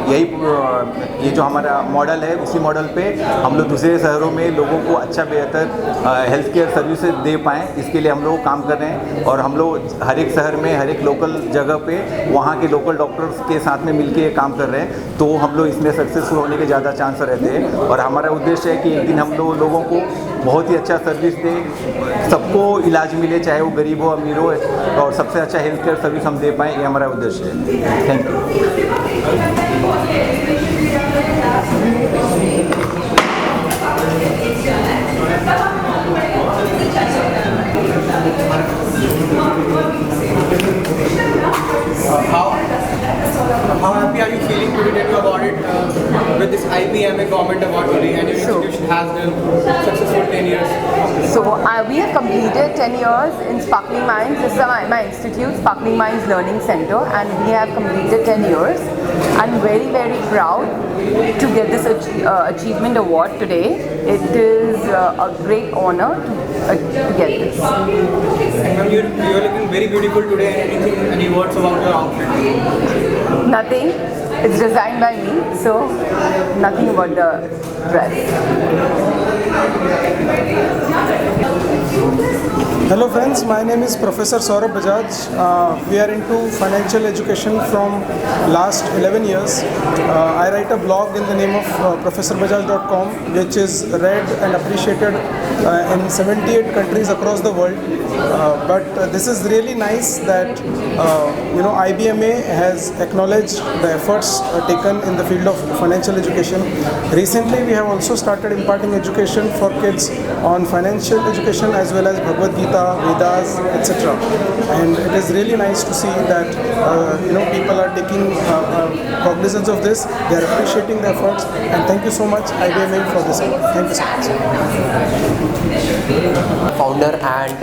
ये जो हमारा मॉडल है उसी मॉडल पे हम लोग दूसरे शहरों में लोगों को अच्छा बेहतर हेल्थ केयर सर्विसेज दे पाएँ, इसके लिए हम लोग काम कर रहे हैं। और हम लोग हर एक शहर में, हर एक लोकल जगह पे वहाँ के लोकल डॉक्टर्स के साथ में मिलके ये काम कर रहे हैं, तो हम लोग इसमें सक्सेसफुल होने के ज़्यादा चांस रहते हैं। और हमारा उद्देश्य है कि एक दिन हम लोगों को बहुत ही अच्छा सर्विस दें, सबको इलाज मिले, चाहे वो गरीब हो अमीर हो, और सबसे अच्छा हेल्थ केयर सर्विस हम दे पाएँ, ये हमारा उद्देश्य है। Thank How happy are you feeling today that you awarded with this IBMA government award today, and your institution has done successful 10 years? So we have completed 10 years in Sparkling Minds. This is my institute, Sparkling Minds Learning Center, and we have completed 10 years. I'm very, very proud to get this achievement award today. It is a great honor to get this. You're looking very beautiful today. Any words about your outfit? Nothing. It's designed by me, so nothing about the dress. Hello friends, my name is Professor Saurabh Bajaj. We are into financial education from last 11 years. I write a blog in the name of professorbajaj.com, which is read and appreciated in 78 countries across the world. But this is really nice that IBMA has acknowledged the efforts taken in the field of financial education. Recently we have also started imparting education for kids on financial education as well as Bhagavad Gita, Vedas, etc. And it is really nice to see that people are taking cognizance of this. They are appreciating the efforts, and thank you so much IBMA for this. Thank you so much. Founder and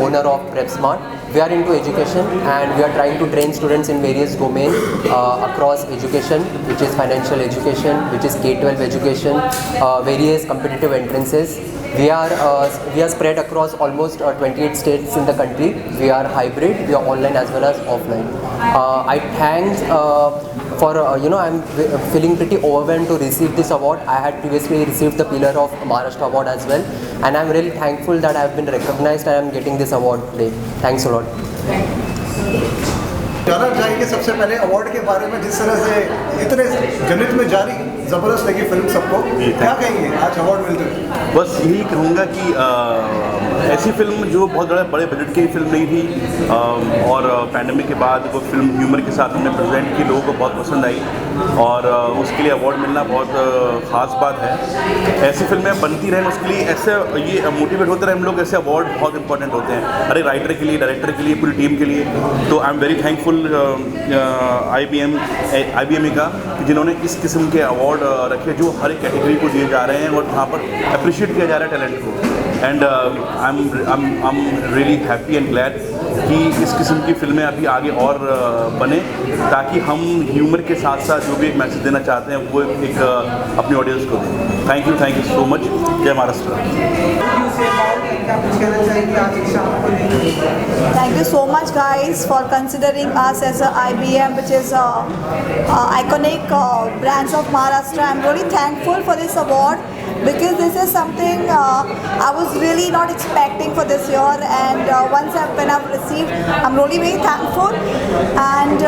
owner of PrepSmart. We are into education and we are trying to train students in various domains across education, which is financial education, which is K-12 education, various competitive entrances. We are spread across almost 28 states in the country. We are hybrid, we are online as well as offline. I thank I'm feeling pretty overwhelmed to receive this award. I had previously received the Pillar of Maharashtra award as well, and I'm really thankful that I have been recognized and I'm getting this award today. Thanks a lot. जानना चाहेंगे सबसे पहले award के बारे में, जिस तरह से इतने गणित में जारी ज़बरदस्त लगी फिल्म सबको, क्या कहेंगे आज अवार्ड मिलते हैं? बस यही कहूँगा कि ऐसी फिल्म जो बहुत बड़े बजट की फिल्म नहीं थी और पैंडेमिक के बाद वो फिल्म ह्यूमर के साथ हमने प्रेजेंट की, लोगों को बहुत पसंद आई और उसके लिए अवार्ड मिलना बहुत ख़ास बात है। ऐसी फिल्में बनती रहें, उसके लिए ऐसे ये मोटिवेट होते रहे हम लोग, ऐसे अवार्ड बहुत इंपॉर्टेंट होते हैं, अरे राइटर के लिए, डायरेक्टर के लिए, पूरी टीम के लिए। तो आई एम वेरी थैंकफुल IBMA का, जिन्होंने इस किस्म के अवार्ड रखे जो हर एक कैटेगरी को दिए जा रहे हैं और वहाँ पर अप्रिशिएट किया जा रहा है टैलेंट को। And I am really happy and glad कि इस किस्म की फिल्में अभी आगे और बने, ताकि हम ह्यूमर के साथ साथ जो भी एक मैसेज देना चाहते हैं वो एक अपनी ऑडियंस को दें। Thank you so much. जय Maharashtra. Thank you so much guys for considering us as a IBM, which is iconic brands of Maharashtra. I'm really thankful for this award because this is something I was really not expecting for this year, and when I've received, I'm really very thankful. And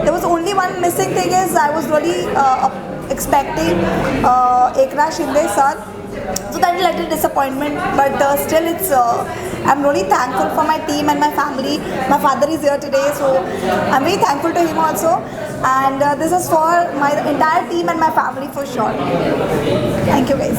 there was only one missing thing is I was really expecting Eknath Shinde sir. So that is a little disappointment, but still I'm really thankful for my team and my family. My father is here today, so I'm very thankful to him also. And this is for my entire team and my family for sure. Thank you guys.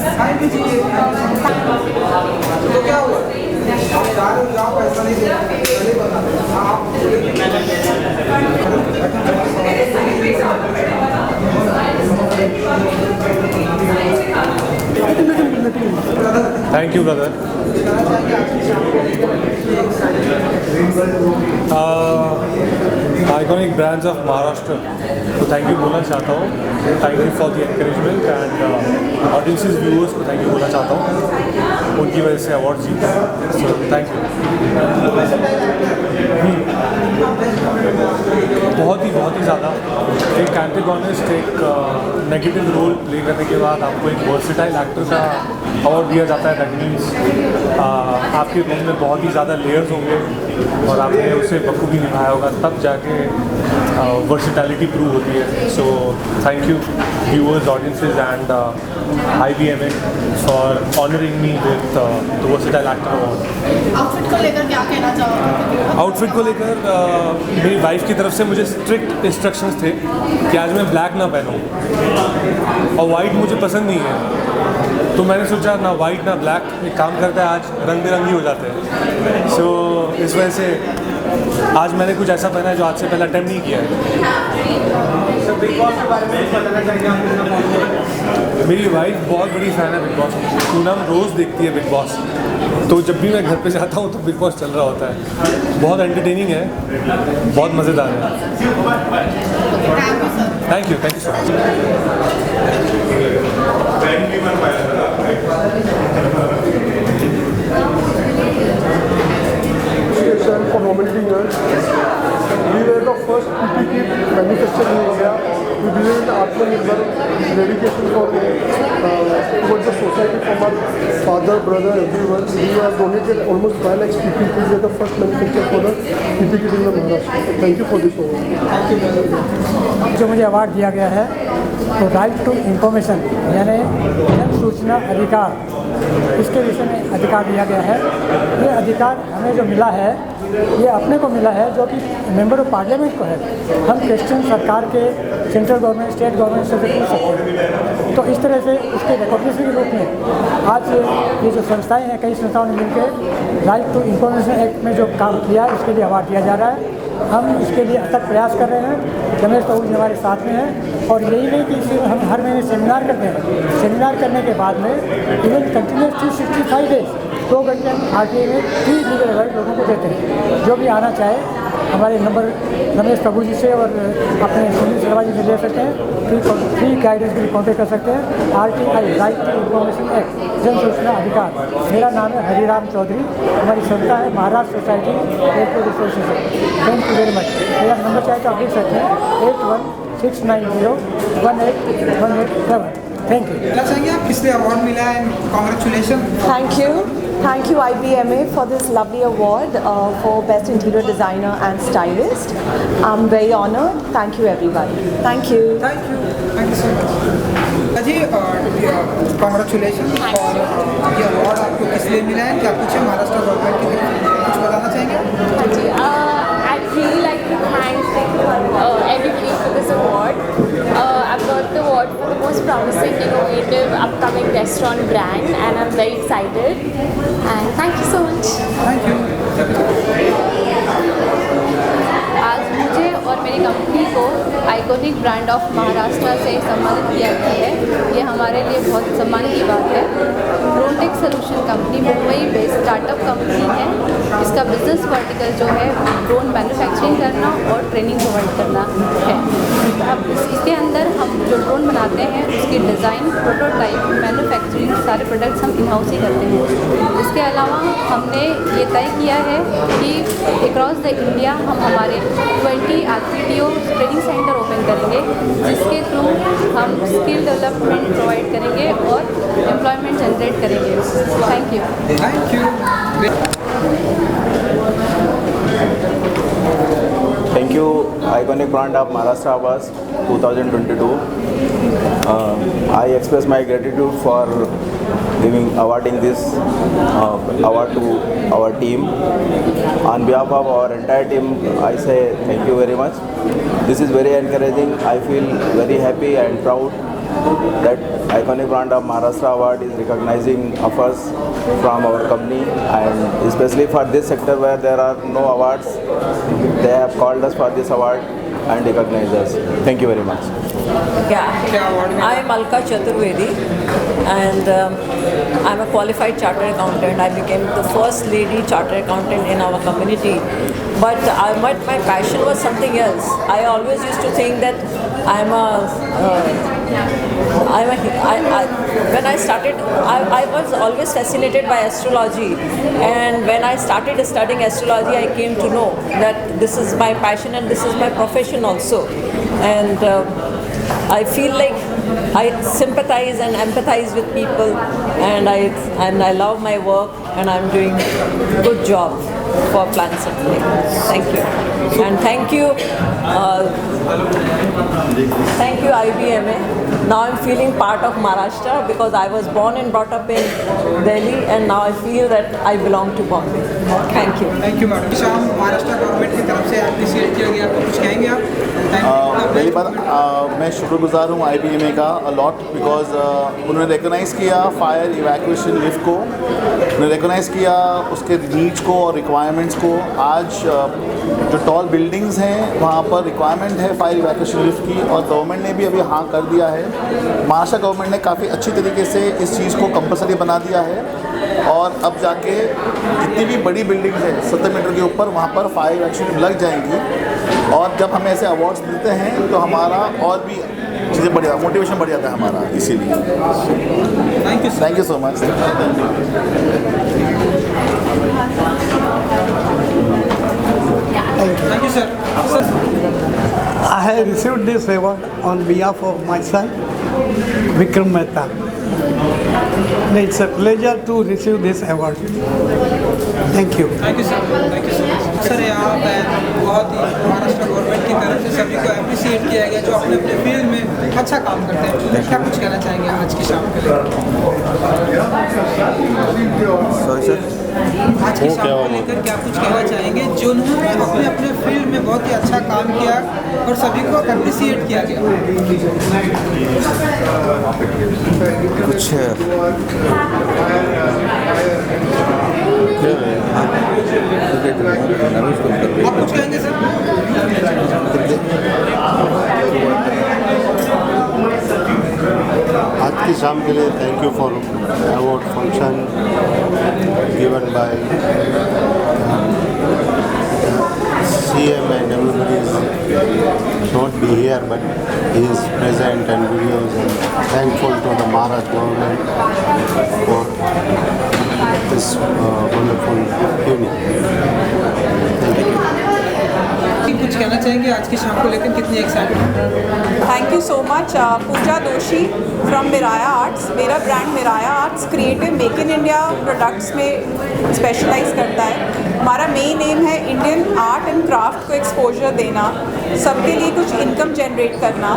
Thank you, brother. Iconic brands of Maharashtra. तो thank you बोलना चाहता हूँ। Thank you for the encouragement and audiences viewers को thank you बोलना चाहता हूँ, उनकी वजह से अवार्ड जीता है। So thank you. बहुत ही ज़्यादा। एक एंटेगोनिस्ट, एक नेगेटिव रोल प्ले करने के बाद आपको एक वर्सेटाइल एक्टर का अवार्ड दिया जाता है। दैट मीन्स आपके रोल में बहुत ही ज़्यादा लेयर्स होंगे और आपने उसे बखूबी निभाया होगा, तब जाके वर्सेटैलिटी प्रूव होती है। So thank you viewers, audiences and IBMA for honouring me with the versatile actor award. Outfit को लेकर क्या कहना चाहोगे? आउटफिट को लेकर मेरी वाइफ की तरफ से मुझे स्ट्रिक्ट इंस्ट्रक्शंस थे कि आज मैं ब्लैक ना पहनूं और वाइट मुझे पसंद नहीं है, तो मैंने सोचा ना वाइट ना ब्लैक, एक काम करते हैं आज रंग बिरंगी हो जाते हैं। सो इस वजह से आज मैंने कुछ ऐसा पहना है जो आज से पहले अटेम्प्ट नहीं किया है। बिग बॉस के बारे में बताना चाहिए। मेरी वाइफ बहुत बड़ी फ़ैन है बिग बॉस की, पूनम रोज़ देखती है बिग बॉस, तो जब भी मैं घर पे जाता हूँ तो बिग बॉस चल रहा होता है। बहुत एंटरटेनिंग है, बहुत मज़ेदार है। Thank you so much. For nominating us, we were the first PP kit manufactured in India. We believe in Atmanirbhar, dedication for towards the society from our father, brother, everyone. We have donated almost 5 lakhs PP kits. We are the first manufacturer for the PP kit in the Maharashtra. Thank you for this award. जो मुझे award दिया गया है तो right to information यानी जन सूचना अधिकार, इसके विषय में अधिकार दिया गया है। ये अधिकार हमें जो मिला है ये अपने को मिला है जो कि मेंबर ऑफ पार्लियामेंट को है। हम क्वेश्चन सरकार के, सेंट्रल गवर्नमेंट, स्टेट गवर्नमेंट से पूछ सकते हैं। तो इस तरह से उसके रिकॉग्निशन के रूप में आज ये जो संस्थाएं हैं, कई संस्थाओं ने मिलकर राइट टू इंफॉर्मेशन एक्ट में जो काम किया इसके लिए अवार्ड दिया जा रहा है। हम इसके लिए अथक प्रयास कर रहे हैं। रमेश प्रभु जी हमारे साथ में हैं और यही नहीं कि सिर्फ हम हर महीने सेमिनार करते हैं। सेमिनार करने के बाद में इवन कंटिन्यूस 365 डेज 2 घंटे हम RTI में फ्री लीगल एडवाइस लोगों को देते हैं। जो भी आना चाहे हमारे नंबर रमेश प्रभु जी से और अपने सुनील शर्मा जी से ले सकते हैं। फ्री गाइडेंस के लिए कॉन्टेक्ट कर सकते हैं। RTI right to information act, जन सूचना अधिकार। मेरा नाम है हरिराम चौधरी, हमारी संस्था है Maharashtra society airport association. Thank you very much. मेरा नंबर चाहे तो आप लिख सकते हैं 8169018187। Thank you. कहना चाहेंगे आप किसने अवार्ड मिला है? Congratulation. Thank you IBMA for this lovely award for Best Interior Designer and Stylist. I'm very honored. Thank you everybody. Thank you. Thank you so much. जी कॉन्ग्रेचुलेशन और ये अवार्ड आपको किस लिए मिला है? क्या कुछ है महाराष्ट्र गवर्नमेंट की तरफ कुछ बताना चाहेंगे? I really like to thank everybody for this award. I've got the award for the most promising, innovative, upcoming restaurant brand, and I'm very excited. And thank you so much. Thank you. आज मुझे और मेरी company को iconic brand of Maharashtra से सम्मानित किया गया है। ये हमारे लिए बहुत सम्मान की बात है। Dronetech solution company Mumbai based startup company है। इसका बिजनेस वर्टिकल जो है ड्रोन मैन्युफैक्चरिंग करना और ट्रेनिंग प्रोवाइड करना है। अब इसके अंदर हम जो ड्रोन बनाते हैं उसकी डिज़ाइन, प्रोटोटाइप, मैन्युफैक्चरिंग सारे प्रोडक्ट्स हम इन हाउस ही करते हैं। इसके अलावा हमने ये तय किया है कि अक्रॉस द इंडिया हम हमारे 20 RPTO ट्रेनिंग सेंटर ओपन करेंगे, जिसके थ्रू हम स्किल डेवलपमेंट प्रोवाइड करेंगे और एम्प्लॉयमेंट जनरेट करेंगे। Thank you. Thank you, Iconic Brand of Maharashtra Awards 2022. I express my gratitude for awarding this award to our team. On behalf of our entire team, I say thank you very much. This is very encouraging. I feel very happy and proud that Iconic Brand of Maharashtra Award is recognizing of us from our company, and especially for this sector where there are no awards, they have called us for this award and recognized us. Thank you very much. I am Alka Chaturvedi and I'm a qualified chartered accountant. I became the first lady chartered accountant in our community but my passion was something else. I always used to think that when I started, I was always fascinated by astrology, and when I started studying astrology, I came to know that this is my passion and this is my profession also. And I feel like I sympathize and empathize with people, and I love my work, and I'm doing good job for Plans and Play. Thank you, and thank you IBMA. Now I'm feeling part of Maharashtra because I was born and brought up in Delhi, and now I feel that I belong to Bombay. Thank you. Thank you madam. शाम Maharashtra government की तरफ से appreciate किया गया, कुछ कहेंगे आप? पहली बात मैं शुक्रगुजार हूँ IBMA का अलॉट, बिकॉज उन्होंने रिकॉग्नाइज़ किया फायर इवैक्यूएशन लिफ्ट को, उन्होंने रिकॉग्नाइज़ किया उसके नीड्स को और रिक्वायरमेंट्स को। आज जो टॉल बिल्डिंग्स हैं वहाँ पर रिक्वायरमेंट है फायर इवैक्यूएशन लिफ्ट की, और गवर्नमेंट ने भी अभी हाँ कर दिया है। महाराष्ट्र गवर्नमेंट ने काफ़ी अच्छी तरीके से इस चीज़ को कंपलसरी बना दिया है, और अब जाके जितनी भी बड़ी बिल्डिंग्स है 70 मीटर के ऊपर वहाँ पर फायर इवैक्यूएशन लग जाएंगी। और जब हमें ऐसे अवार्ड्स मिलते हैं तो हमारा और भी चीज़ें बढ़ जाती, मोटिवेशन बढ़ जाता है हमारा, इसीलिए thank you so much. Thank you sir. I have received this award on behalf of my son, Vikram Mehta. It's a pleasure to receive this award. Thank you. Thank you sir. Thank you sir. Sir यहाँ बहुत ही Maharashtra government की तरफ से सभी को appreciate किया गया जो अपने अपने फील्ड में अच्छा काम करते हैं। क्या कुछ कहना चाहेंगे आज की शाम के लिए? सॉरी सर, आज की शाम को लेकर क्या कुछ कहना चाहेंगे जिन्होंने अपने अपने फील्ड में बहुत ही अच्छा काम किया और सभी को अप्रिशिएट किया गया? कुछ आप कुछ कहेंगे सर? आज की शाम के लिए thank you for award function given by CM, and everybody is not be here, but he is present and videos, and thankful to the Maharashtra government for this wonderful evening. Thank you. कुछ कहना चाहेंगे आज की शाम को लेकर, कितनी excited? Thank you so much. Pooja Doshi from Miraya arts. मेरा brand Miraya arts creative make in India products में स्पेशलाइज करता है। हमारा मेन एम है इंडियन आर्ट एंड क्राफ्ट को एक्सपोजर देना, सबके लिए कुछ इनकम जनरेट करना।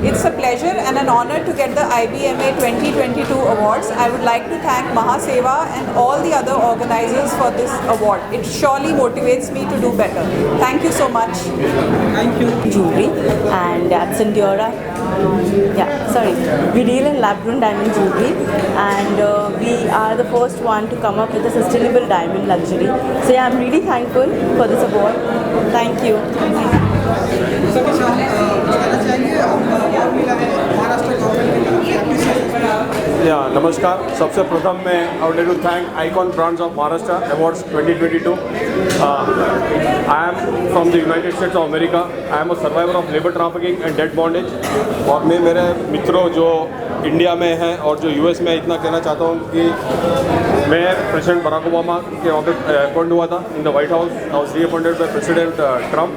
It's a pleasure and an honour to get the IBMA 2022 awards. I would like to thank Mahaseva and all the other organizers for this award. It surely motivates me to do better. Thank you so much. Thank you. Jewelry and at Sindora. We deal in lab-grown diamond jewelry, and we are the first one to come up with a sustainable diamond luxury. So I'm really thankful for this award. Thank you. नमस्कार। सबसे प्रथम मैं I would like to thank icon brands of Maharashtra awards 2022। I am from the United States of America. I am a survivor of labour trafficking and debt bondage. और मैं मेरे मित्रों जो India में हैं और जो US में, इतना कहना चाहता हूँ कि मैं प्रेसिडेंट बराक ओबामा के वहाँ पे अपॉइंट हुआ था in the White House. I was reappointed by President Trump.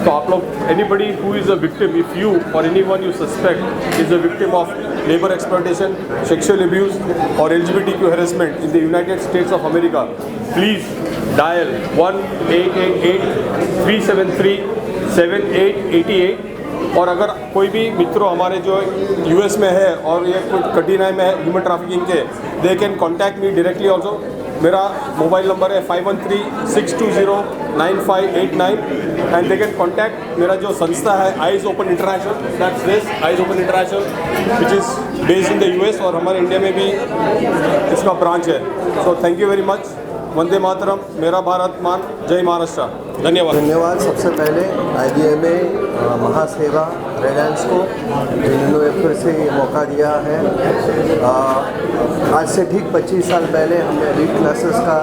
तो आप लोग anybody who is a victim, if you or anyone you suspect is a victim of labor exploitation, sexual abuse or LGBTQ harassment in the United States of America, please dial 1-888-373-7888। और अगर कोई भी मित्रों हमारे जो US में है और ये कुछ कठिनाई में है ह्यूमन ट्रैफिकिंग के, they can contact me directly also. मेरा मोबाइल नंबर है 5136209589 एंड दे कैन कॉन्टैक्ट मेरा जो संस्था है Eyes Open International, that's this Eyes Open International which is based in the US, और हमारे इंडिया में भी इसका ब्रांच है। So thank you very much. Vande Mataram, मेरा भारत मान, जय महाराष्ट्र। धन्यवाद सबसे पहले IBMA महासेवा रिलायंस को जिन्होंने फिर से ये मौका दिया है। आज से ठीक 25 साल पहले हमने रीड क्लासेस का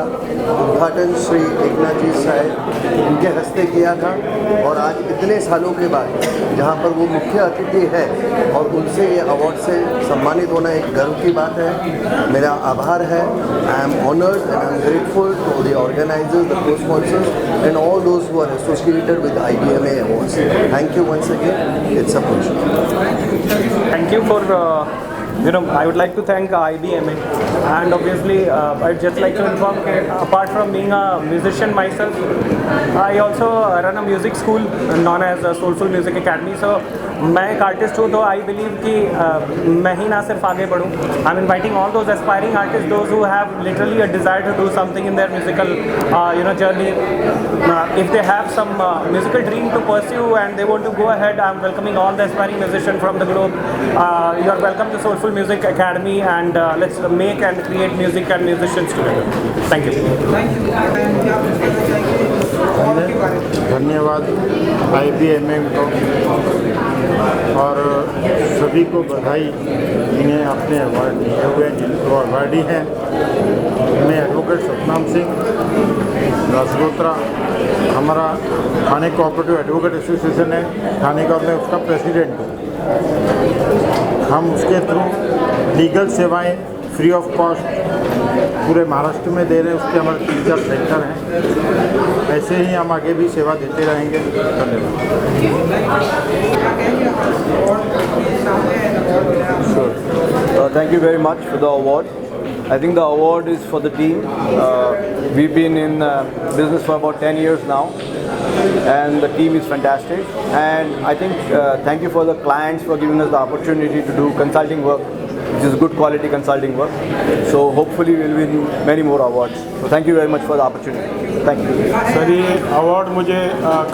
उद्घाटन श्री एकनाथ जी साहब उनके हस्ते किया था और आज इतने सालों के बाद जहाँ पर वो मुख्य अतिथि है और उनसे ये अवार्ड से सम्मानित होना एक गर्व की बात है। मेरा आभार है। I am honoured and I am grateful to the organisers, the co-sponsors and all those who are associated with IBMA awards. Thank you once again. It's a pleasure. Thank you for I would like to thank IBMA, and obviously I'd just like to inform that apart from being a musician myself, I also run a music school known as Soulful Music Academy. So मैं एक artist हूँ तो I believe कि मैं ही ना सिर्फ आगे बढ़ूँ। I am inviting all those aspiring artist, those who have literally a desire to do something in their musical journey. If they have some musical dream to pursue and they want to go ahead, I am welcoming all the aspiring musician from the globe. You are welcome to soulful music academy and let's make and create music and musicians together. Thank you. धन्यवाद IBMA को और सभी को बधाई इन्हें अपने award दिए हुए जिनको अवार्डी हैं। मैं एडवोकेट सतनाम सिंह राजगोत्रा, हमारा थाने कोऑपरेटिव एडवोकेट एसोसिएशन है, थाने का मैं उसका प्रेसिडेंट हूँ। हम उसके थ्रू लीगल सेवाएं फ्री ऑफ कॉस्ट पूरे महाराष्ट्र में दे रहे हैं। उसके हमारे 3-4 सेंटर हैं। ऐसे ही हम आगे भी सेवा देते रहेंगे। Thank you very much for the award. I think the award is for the team. We've been in business for about 10 years now, and the team is fantastic. And I think thank you for the clients for giving us the opportunity to do consulting work, which is good quality consulting work. So hopefully we'll win many more awards. So thank you very much for the opportunity. Thank you. Sir, ये award मुझे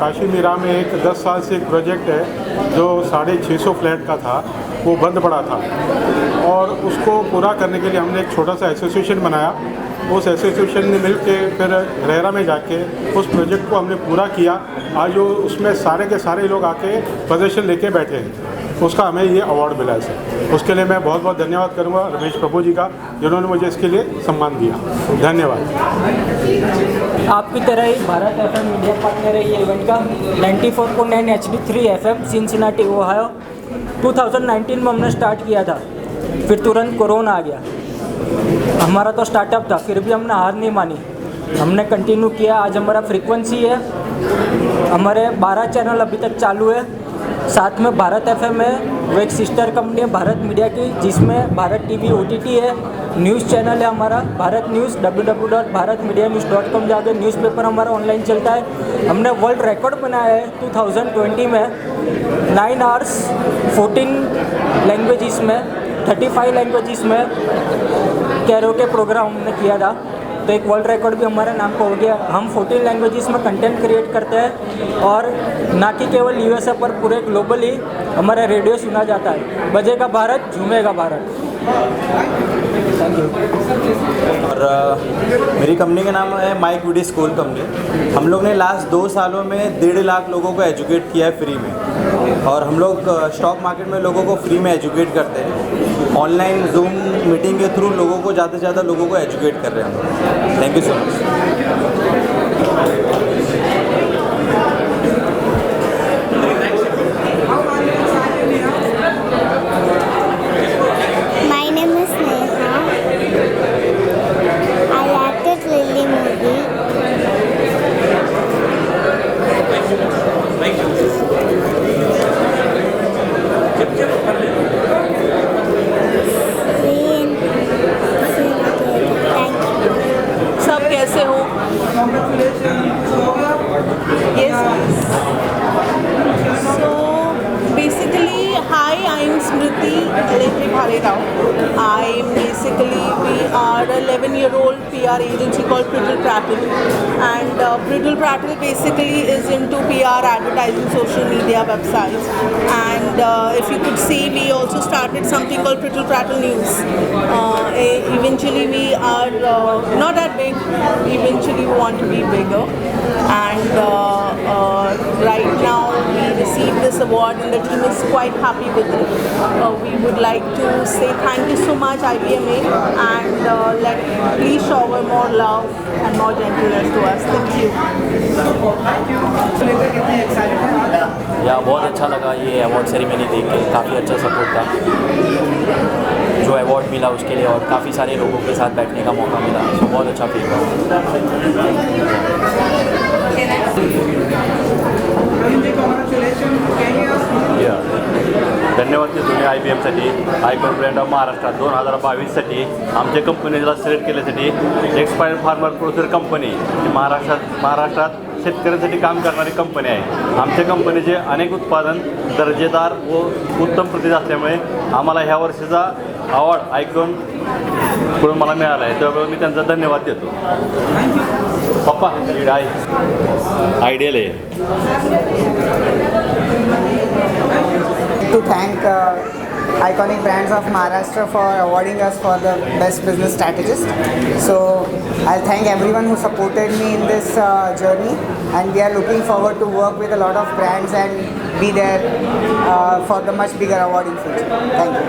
काशी मीरा में एक 10 साल से एक project है जो 650 flat का था, वो बंद पड़ा था और उसको पूरा करने के लिए हमने एक छोटा सा एसोसिएशन बनाया। उस एसोसिएशन ने मिल के फिर रेरा में जाके उस प्रोजेक्ट को हमने पूरा किया। आज वो उसमें सारे के सारे लोग आके पोजीशन लेके बैठे हैं, उसका हमें ये अवार्ड मिला है सर। उसके लिए मैं बहुत बहुत धन्यवाद करूँगा रमेश प्रभु जी का, जिन्होंने मुझे इसके लिए सम्मान दिया। धन्यवाद। आपकी तरह ही भारत FM मीडिया पार्टनर है ये इवेंट का 94.9 HD3 FM सिंसिनाटी ओहायो। 2019 में हमने स्टार्ट किया था, फिर तुरंत कोरोना आ गया। हमारा तो स्टार्टअप था, फिर भी हमने हार नहीं मानी, हमने कंटिन्यू किया। आज हमारा फ्रीक्वेंसी है, हमारे 12 चैनल अभी तक चालू है। साथ में भारत FM है, वो एक सिस्टर कंपनी है भारत मीडिया की, जिसमें भारत TV OTT है। न्यूज़ चैनल है हमारा भारत न्यूज़, www.bharatmedianews.com जाकर न्यूज़पेपर हमारा ऑनलाइन चलता है। हमने वर्ल्ड रिकॉर्ड बनाया है 2020 में 9 आवर्स 14 लैंग्वेजेस में 35 लैंग्वेजेस में कैरोके प्रोग्राम हमने किया था, तो एक वर्ल्ड रिकॉर्ड भी हमारे नाम को हो गया। हम 14 लैंग्वेजेस में कंटेंट क्रिएट करते हैं और ना कि केवल USA पर, पूरे ग्लोबली हमारा रेडियो सुना जाता है। बजेगा भारत, झूमेगा भारत। Thank you. और मेरी कंपनी का नाम है माइक वीडी स्कूल कंपनी। हम लोग ने लास्ट 2 सालों में 1.5 लाख लोगों को एजुकेट किया है फ्री में, और हम लोग स्टॉक मार्केट में लोगों को फ्री में एजुकेट करते हैं। ऑनलाइन जूम मीटिंग के थ्रू लोगों को ज़्यादा से ज़्यादा लोगों को एजुकेट कर रहे हैं हम। Thank you so much. सब कैसे हो? Elendri Bhalerao. We are a 11-year-old PR agency called Prittle Prattle, and Prittle Prattle basically is into PR, advertising, social media, websites, and if you could see, we also started something called Prittle Prattle News. Eventually we are not that big, eventually we want to be bigger, and right now we received this award and the team is quite happy with it. We would like to say thank you so much IBMA, and please shower more love and more gentleness to us. Thank you. या बहुत अच्छा लगा ये award ceremony देख के, काफ़ी अच्छा support था जो अवार्ड मिला उसके लिए, और काफ़ी सारे लोगों के साथ बैठने का मौका मिला, तो बहुत अच्छा फील हुआ। धन्यवाद देतो IBMसाठी, आयकॉन ब्रँड ऑफ महाराष्ट्र 2022साठी आमच्या कंपनीला सिलेक्ट केल्यासाठी. एक्सपायर्ड फार्मर प्रोड्युसर कंपनी महाराष्ट्रात शेतकऱ्यांसाठी काम करणारी कंपनी आहे. आमच्या कंपनीचे अनेक उत्पादन दर्जेदार व उत्तम प्रतीचे असल्यामुळे आम्हाला ह्या वर्षीचा अवॉर्ड आयकॉन कडून मला मिळाला आहे, त्यामुळे मी त्यांचा धन्यवाद देतो. पप्पा आयडियल आहे. To thank Iconic Brands of Maharashtra for awarding us for the best business strategist. So I'll thank everyone who supported me in this journey, and we are looking forward to work with a lot of brands and be there for the much bigger award in future. Thank you.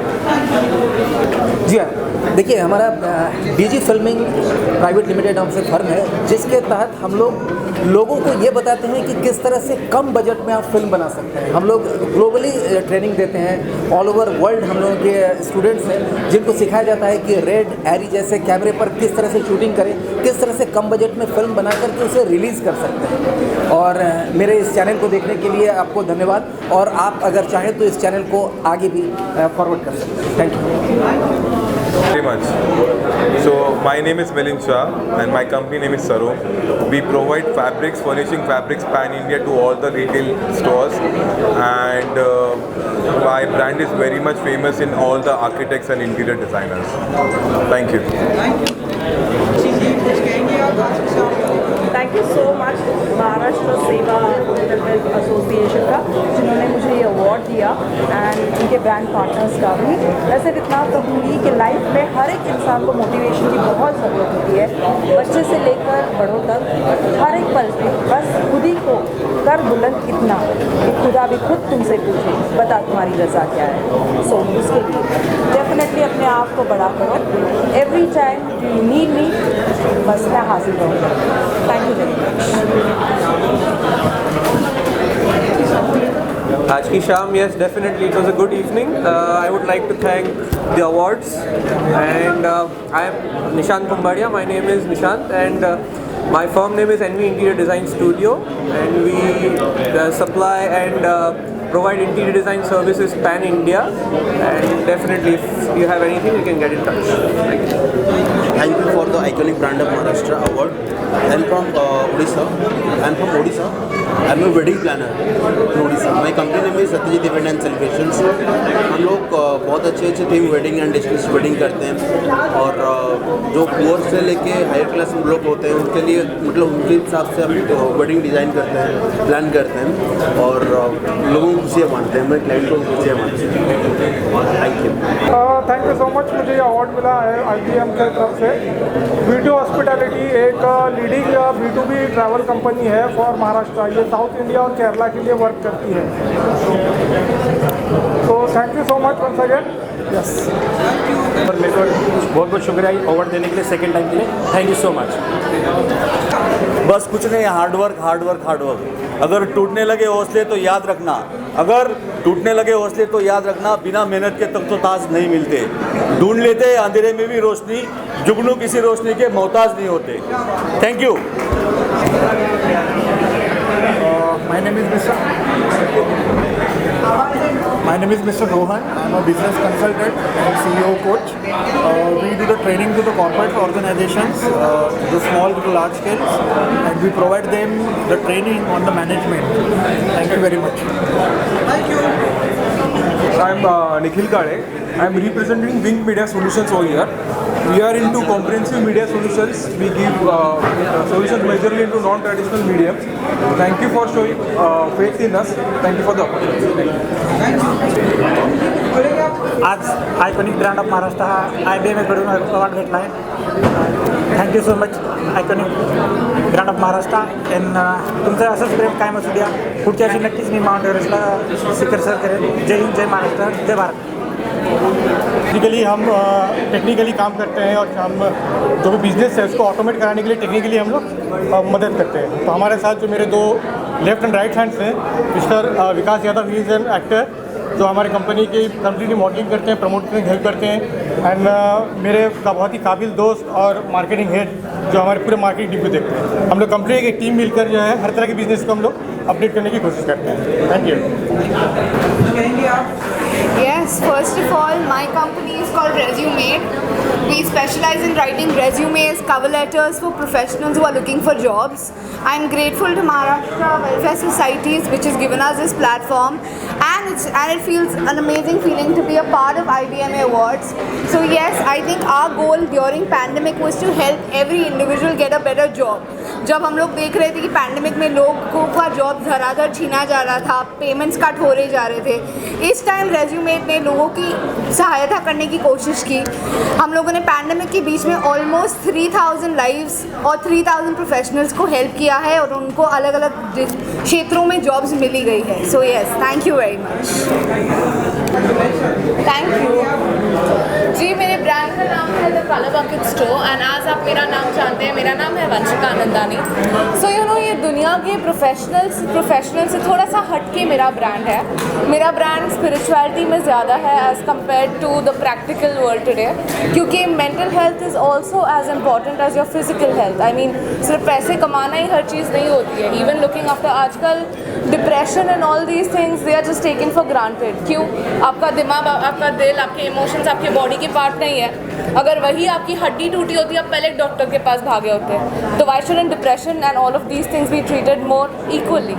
जी हाँ, देखिए हमारा DG filming private limited नाम से firm है, जिसके तहत हम लोग लोगों को ये बताते हैं कि किस तरह से कम बजट में आप फिल्म बना सकते हैं. हम लोग ग्लोबली ट्रेनिंग देते हैं, ऑल ओवर वर्ल्ड हम लोगों के स्टूडेंट्स हैं जिनको सिखाया जाता है कि रेड एरी जैसे कैमरे पर किस तरह से शूटिंग करें, किस तरह से कम बजट में फिल्म बना करके उसे रिलीज़ कर सकते हैं. और मेरे इस चैनल को देखने के लिए आपको धन्यवाद, और आप अगर चाहें तो इस चैनल को आगे भी फॉरवर्ड कर सकते हैं. Thank you very much. So my name is Milind Shah and my company name is Sarum. We provide fabrics, furnishing fabrics pan India to all the retail stores, and my brand is very much famous in all the architects and interior designers. Thank you. Thank you so much Maharashtra सेवा association का, जिन्होंने मुझे ये award दिया, and उनके brand partners का भी. वैसे इतना कहूँगी कि लाइफ में हर एक इंसान को मोटिवेशन की बहुत ज़रूरत होती है, बच्चे से लेकर बड़ों तक. हर एक पल पे बस खुद ही को कर बुलंद इतना कि खुदा भी खुद तुमसे पूछे बता तुम्हारी रज़ा क्या है. सो उसके लिए डेफिनेटली अपने आप को बड़ा करो. Every time you need me, बस मैं हाजिर रहूँगा. Thank you very much. आज की शाम, yes, definitely it was a good evening. I would like to thank the awards, and I am Nishant Kumbadia. My name is Nishant, and my firm name is NV Interior Design Studio, and we supply and provide interior design services pan India, and definitely if you have anything you can get in touch. Thank you. Thank you for the Iconic Brand of Maharashtra award. I'm from Odisha. I'm a wedding planner in Odisha. My company name is Satyajit Event and Celebrations. हम लोग बहुत अच्छे theme wedding and distance wedding करते हैं, और जो poor से लेके हायर क्लास लोग होते हैं उनके लिए मतलब उनके हिसाब से हम वेडिंग डिज़ाइन करते हैं, प्लान करते हैं, और लोगों को खुशियाँ मानते हैं, मेरे क्लाइंट को खुशियाँ मानते हैं. Thank you. Thank you so much. मुझे ये अवार्ड मिला है IBM के तरफ से. V2 हॉस्पिटैलिटी एक लीडिंग B2B ट्रैवल कंपनी है फॉर महाराष्ट्र. ये साउथ इंडिया और केरला के लिए वर्क करती है. तो thank you so much once again. Yes, और मेरे को बहुत बहुत शुक्रिया अवार्ड देने के लिए, सेकेंड टाइम के लिए. Thank you so much. बस कुछ नहीं, hard work hard work hard work. अगर टूटने लगे हौसले तो याद रखना, बिना मेहनत के तब तो ताज नहीं मिलते. ढूंढ लेते अंधेरे में भी रोशनी, जुगनू किसी रोशनी के मोहताज नहीं होते. Thank you. My name is Mr. Rohan. I'm a business consultant and CEO coach. We do the training to the corporate organizations, the small to the large scales, and we provide them the training on the management. Thank you very much. I'm Nikhil Kade. I am representing Wing Media Solutions over here. We are into comprehensive media solutions. We give solutions majorly into non-traditional mediums. Thank you for showing faith in us. Thank you for the opportunity. आज iconic brand of Maharashtra हा IBM कडून award भेटला आहे. Thank you so much iconic brand of Maharashtra. And तुमचं असंच प्रेम कायम असू द्या. पुढच्या वर्षी नक्कीच मी माउंट एव्हरेस्टला शिखर सर करेन. जय हिंद, जय महाराष्ट्र, जय भारत. टेक्निकली काम करते हैं और हम जो भी बिजनेस है उसको ऑटोमेट कराने के लिए टेक्निकली हम लोग मदद करते हैं. तो हमारे साथ जो मेरे दो लेफ्ट एंड राइट हैंड्स हैं, mister Vikas Yadav, he is an actor जो हमारे कंपनी की कंप्लीटली मॉडलिंग करते हैं, प्रमोट करने में हेल्प करते हैं. एंड मेरे का बहुत ही काबिल दोस्त और मार्केटिंग हेड जो हमारे पूरे मार्केटिंग टीम को देखते हैं. हम लोग कंपनी की टीम मिलकर जो है हर तरह के बिजनेस को हम लोग अपडेट करने की कोशिश करते हैं. Thank you. Yes, first of all, my company is called Resumate. We specialize in writing resumes, cover letters for professionals who are looking for jobs. I'm grateful to Maharashtra Welfare Societies which has given us this platform, and it feels an amazing feeling to be a part of IBMA Awards. So yes, I think our goal during pandemic was to help every individual get a better job. जब हम लोग देख रहे थे कि pandemic में लोगों का जॉब धराधर छीना जा रहा था, पेमेंट्स कट हो रहे जा रहे थे, इस टाइम रेज्यूमेट ने लोगों की सहायता करने की कोशिश की. हम लोगों ने पैंडमिक के बीच में ऑलमोस्ट 3000 लाइव्स और 3000 प्रोफेशनल्स को हेल्प किया है और उनको अलग अलग क्षेत्रों में जॉब्स मिली गई है. So yes, thank you very much. Thank you ji. मेरे ब्रांड का नाम है the colour bucket store and आज आप मेरा नाम जानते हैं. मेरा नाम है Vanshika Anandani. So you know, ये दुनिया के प्रोफेशनल से थोड़ा सा हटके मेरा ब्रांड है. मेरा ब्रांड स्पिरिचुअलिटी में ज़्यादा है as compare to the practical world today, क्योंकि mental health is also as important as your physical health. I mean सिर्फ पैसे कमाना ही हर चीज़ नहीं होती है. इवन लुकिंग आफ्टर, आजकल depression and all these things they are just taken for granted. क्यों? आपका दिमाग, आपका दिल, आपके इमोशंस आपके बॉडी के पार्ट नहीं है. अगर वही आपकी हड्डी टूटी होती है, आप पहले डॉक्टर के पास भागे होते हैं. तो why shouldn't depression and all of these things be treated more equally?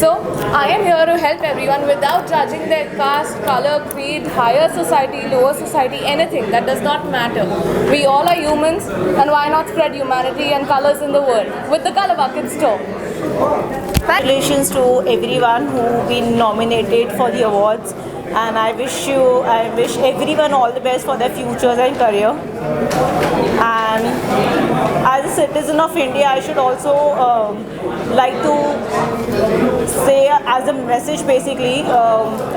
So I am here to help everyone without judging their caste, color, creed, higher society, lower society, anything. That does not matter. We all are humans, and why not spread humanity and colors in the world with the Color Bucket Store. Congratulations to everyone who been nominated for the awards, and I wish everyone all the best for their futures and career. And as a citizen of India, I should also like to say as a message basically,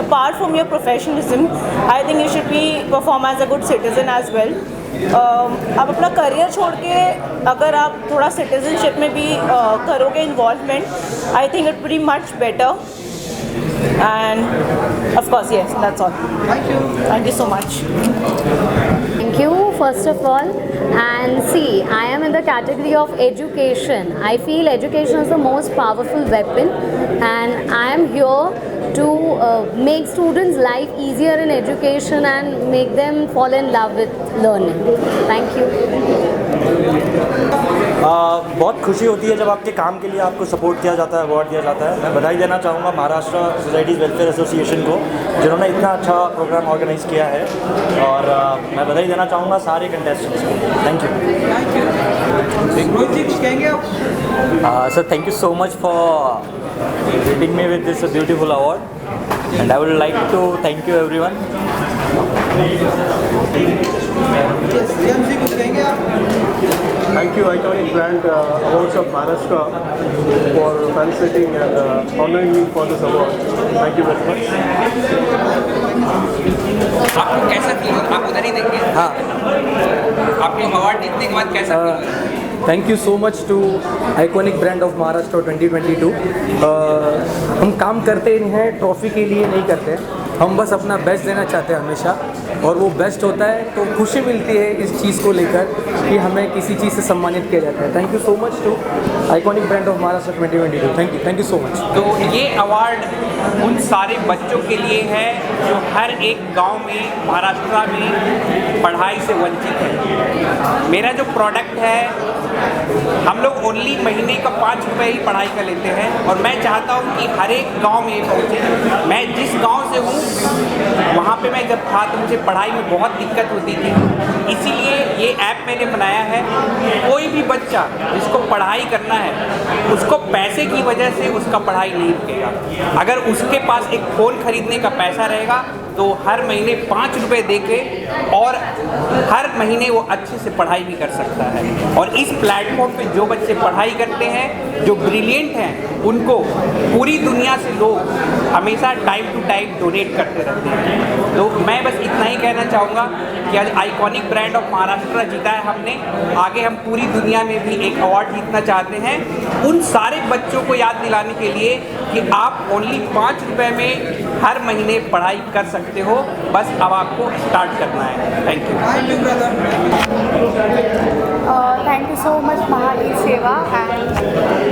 apart from your professionalism, I think you should perform as a good citizen as well. आप अपना career छोड़ के अगर आप थोड़ा citizenship में भी करोगे involvement, I think it be much better. And of course, yes, that's all. Thank you so much. Thank you, first of all. And see, I am in the category of education. I feel education is the most powerful weapon, and I am here to make students' life easier in education and make them fall in love with learning. Thank you. बहुत खुशी होती है जब आपके काम के लिए आपको सपोर्ट किया जाता है, अवार्ड दिया जाता है. मैं बधाई देना चाहूँगा महाराष्ट्र सोसाइटीज़ वेलफेयर एसोसिएशन को, जिन्होंने इतना अच्छा प्रोग्राम ऑर्गेनाइज़ किया है, और मैं बधाई देना चाहूँगा सारे कंटेस्टेंट्स को. Thank you sir. Thank you so much for treating me with this beautiful award, and I would like to thank you everyone. Thank you Iconic Brand Awards of Maharashtra for felicitating and honoring me for this award. Thank you very much. आपको कैसा feel होगा? आप उधर ही देंगे. हाँ. आपको award जीतने के बाद कैसा फील होगा? Thank you so much to iconic brand of Maharashtra 2022. हम काम करते हैं ट्रॉफी के लिए नहीं करते, हम बस अपना बेस्ट देना चाहते हैं हमेशा, और वो बेस्ट होता है तो खुशी मिलती है इस चीज़ को लेकर कि हमें किसी चीज़ से सम्मानित किया जाता है. Thank you so much to iconic brand of Maharashtra 2022. Thank you so much. तो ये अवार्ड उन सारे बच्चों के लिए है जो हर एक गांव में महाराष्ट्र में पढ़ाई से वंचित है. मेरा जो प्रोडक्ट है, हम लोग ओनली महीने का 5 रुपये ही पढ़ाई का लेते हैं, और मैं चाहता हूँ कि हर एक गांव में ये पहुँचे. मैं जिस गांव से हूँ वहाँ पे मैं जब था तो मुझे पढ़ाई में बहुत दिक्कत होती थी, इसीलिए ये ऐप मैंने बनाया है। कोई भी बच्चा जिसको पढ़ाई करना है उसको पैसे की वजह से उसका पढ़ाई नहीं रुकेगा। अगर उसके पास एक फ़ोन खरीदने का पैसा रहेगा तो हर महीने 5 रुपये दे के और हर महीने वो अच्छे से पढ़ाई भी कर सकता है। और इस प्लेटफॉर्म पे जो बच्चे पढ़ाई करते हैं, जो ब्रिलियंट हैं, उनको पूरी दुनिया से लोग हमेशा टाइम टू टाइम डोनेट करते रहते हैं। तो मैं बस इतना ही कहना चाहूँगा कि आज आइकॉनिक ब्रांड ऑफ महाराष्ट्र जीता है हमने, आगे हम पूरी दुनिया में भी एक अवार्ड जीतना चाहते हैं। उन सारे बच्चों को याद दिलाने के लिए कि आप ओनली 5 रुपये में हर महीने पढ़ाई कर सकते हो, बस अब आपको स्टार्ट करना है। Thank Thank you so much Maha E-Seva and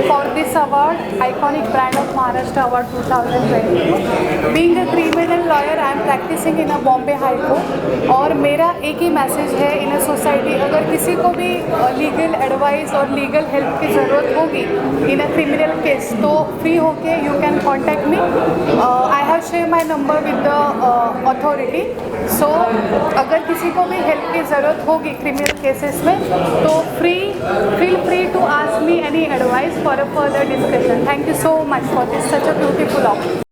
for this award, Iconic Brand of Maharashtra Award 2022. Being a criminal lawyer, I am practicing in a Bombay High Court और मेरा एक ही मैसेज है इन अ सोसाइटी, अगर किसी को भी legal advice और legal help की ज़रूरत होगी इन अ क्रिमिनल केस तो फ्री होके you can contact me. I have share my number with the authority. So अगर किसी को भी हेल्प की ज़रूरत होगी क्रिमिनल केसेस में तो feel free to ask me any advice for a further discussion. Thank you so much for this such a beautiful opportunity.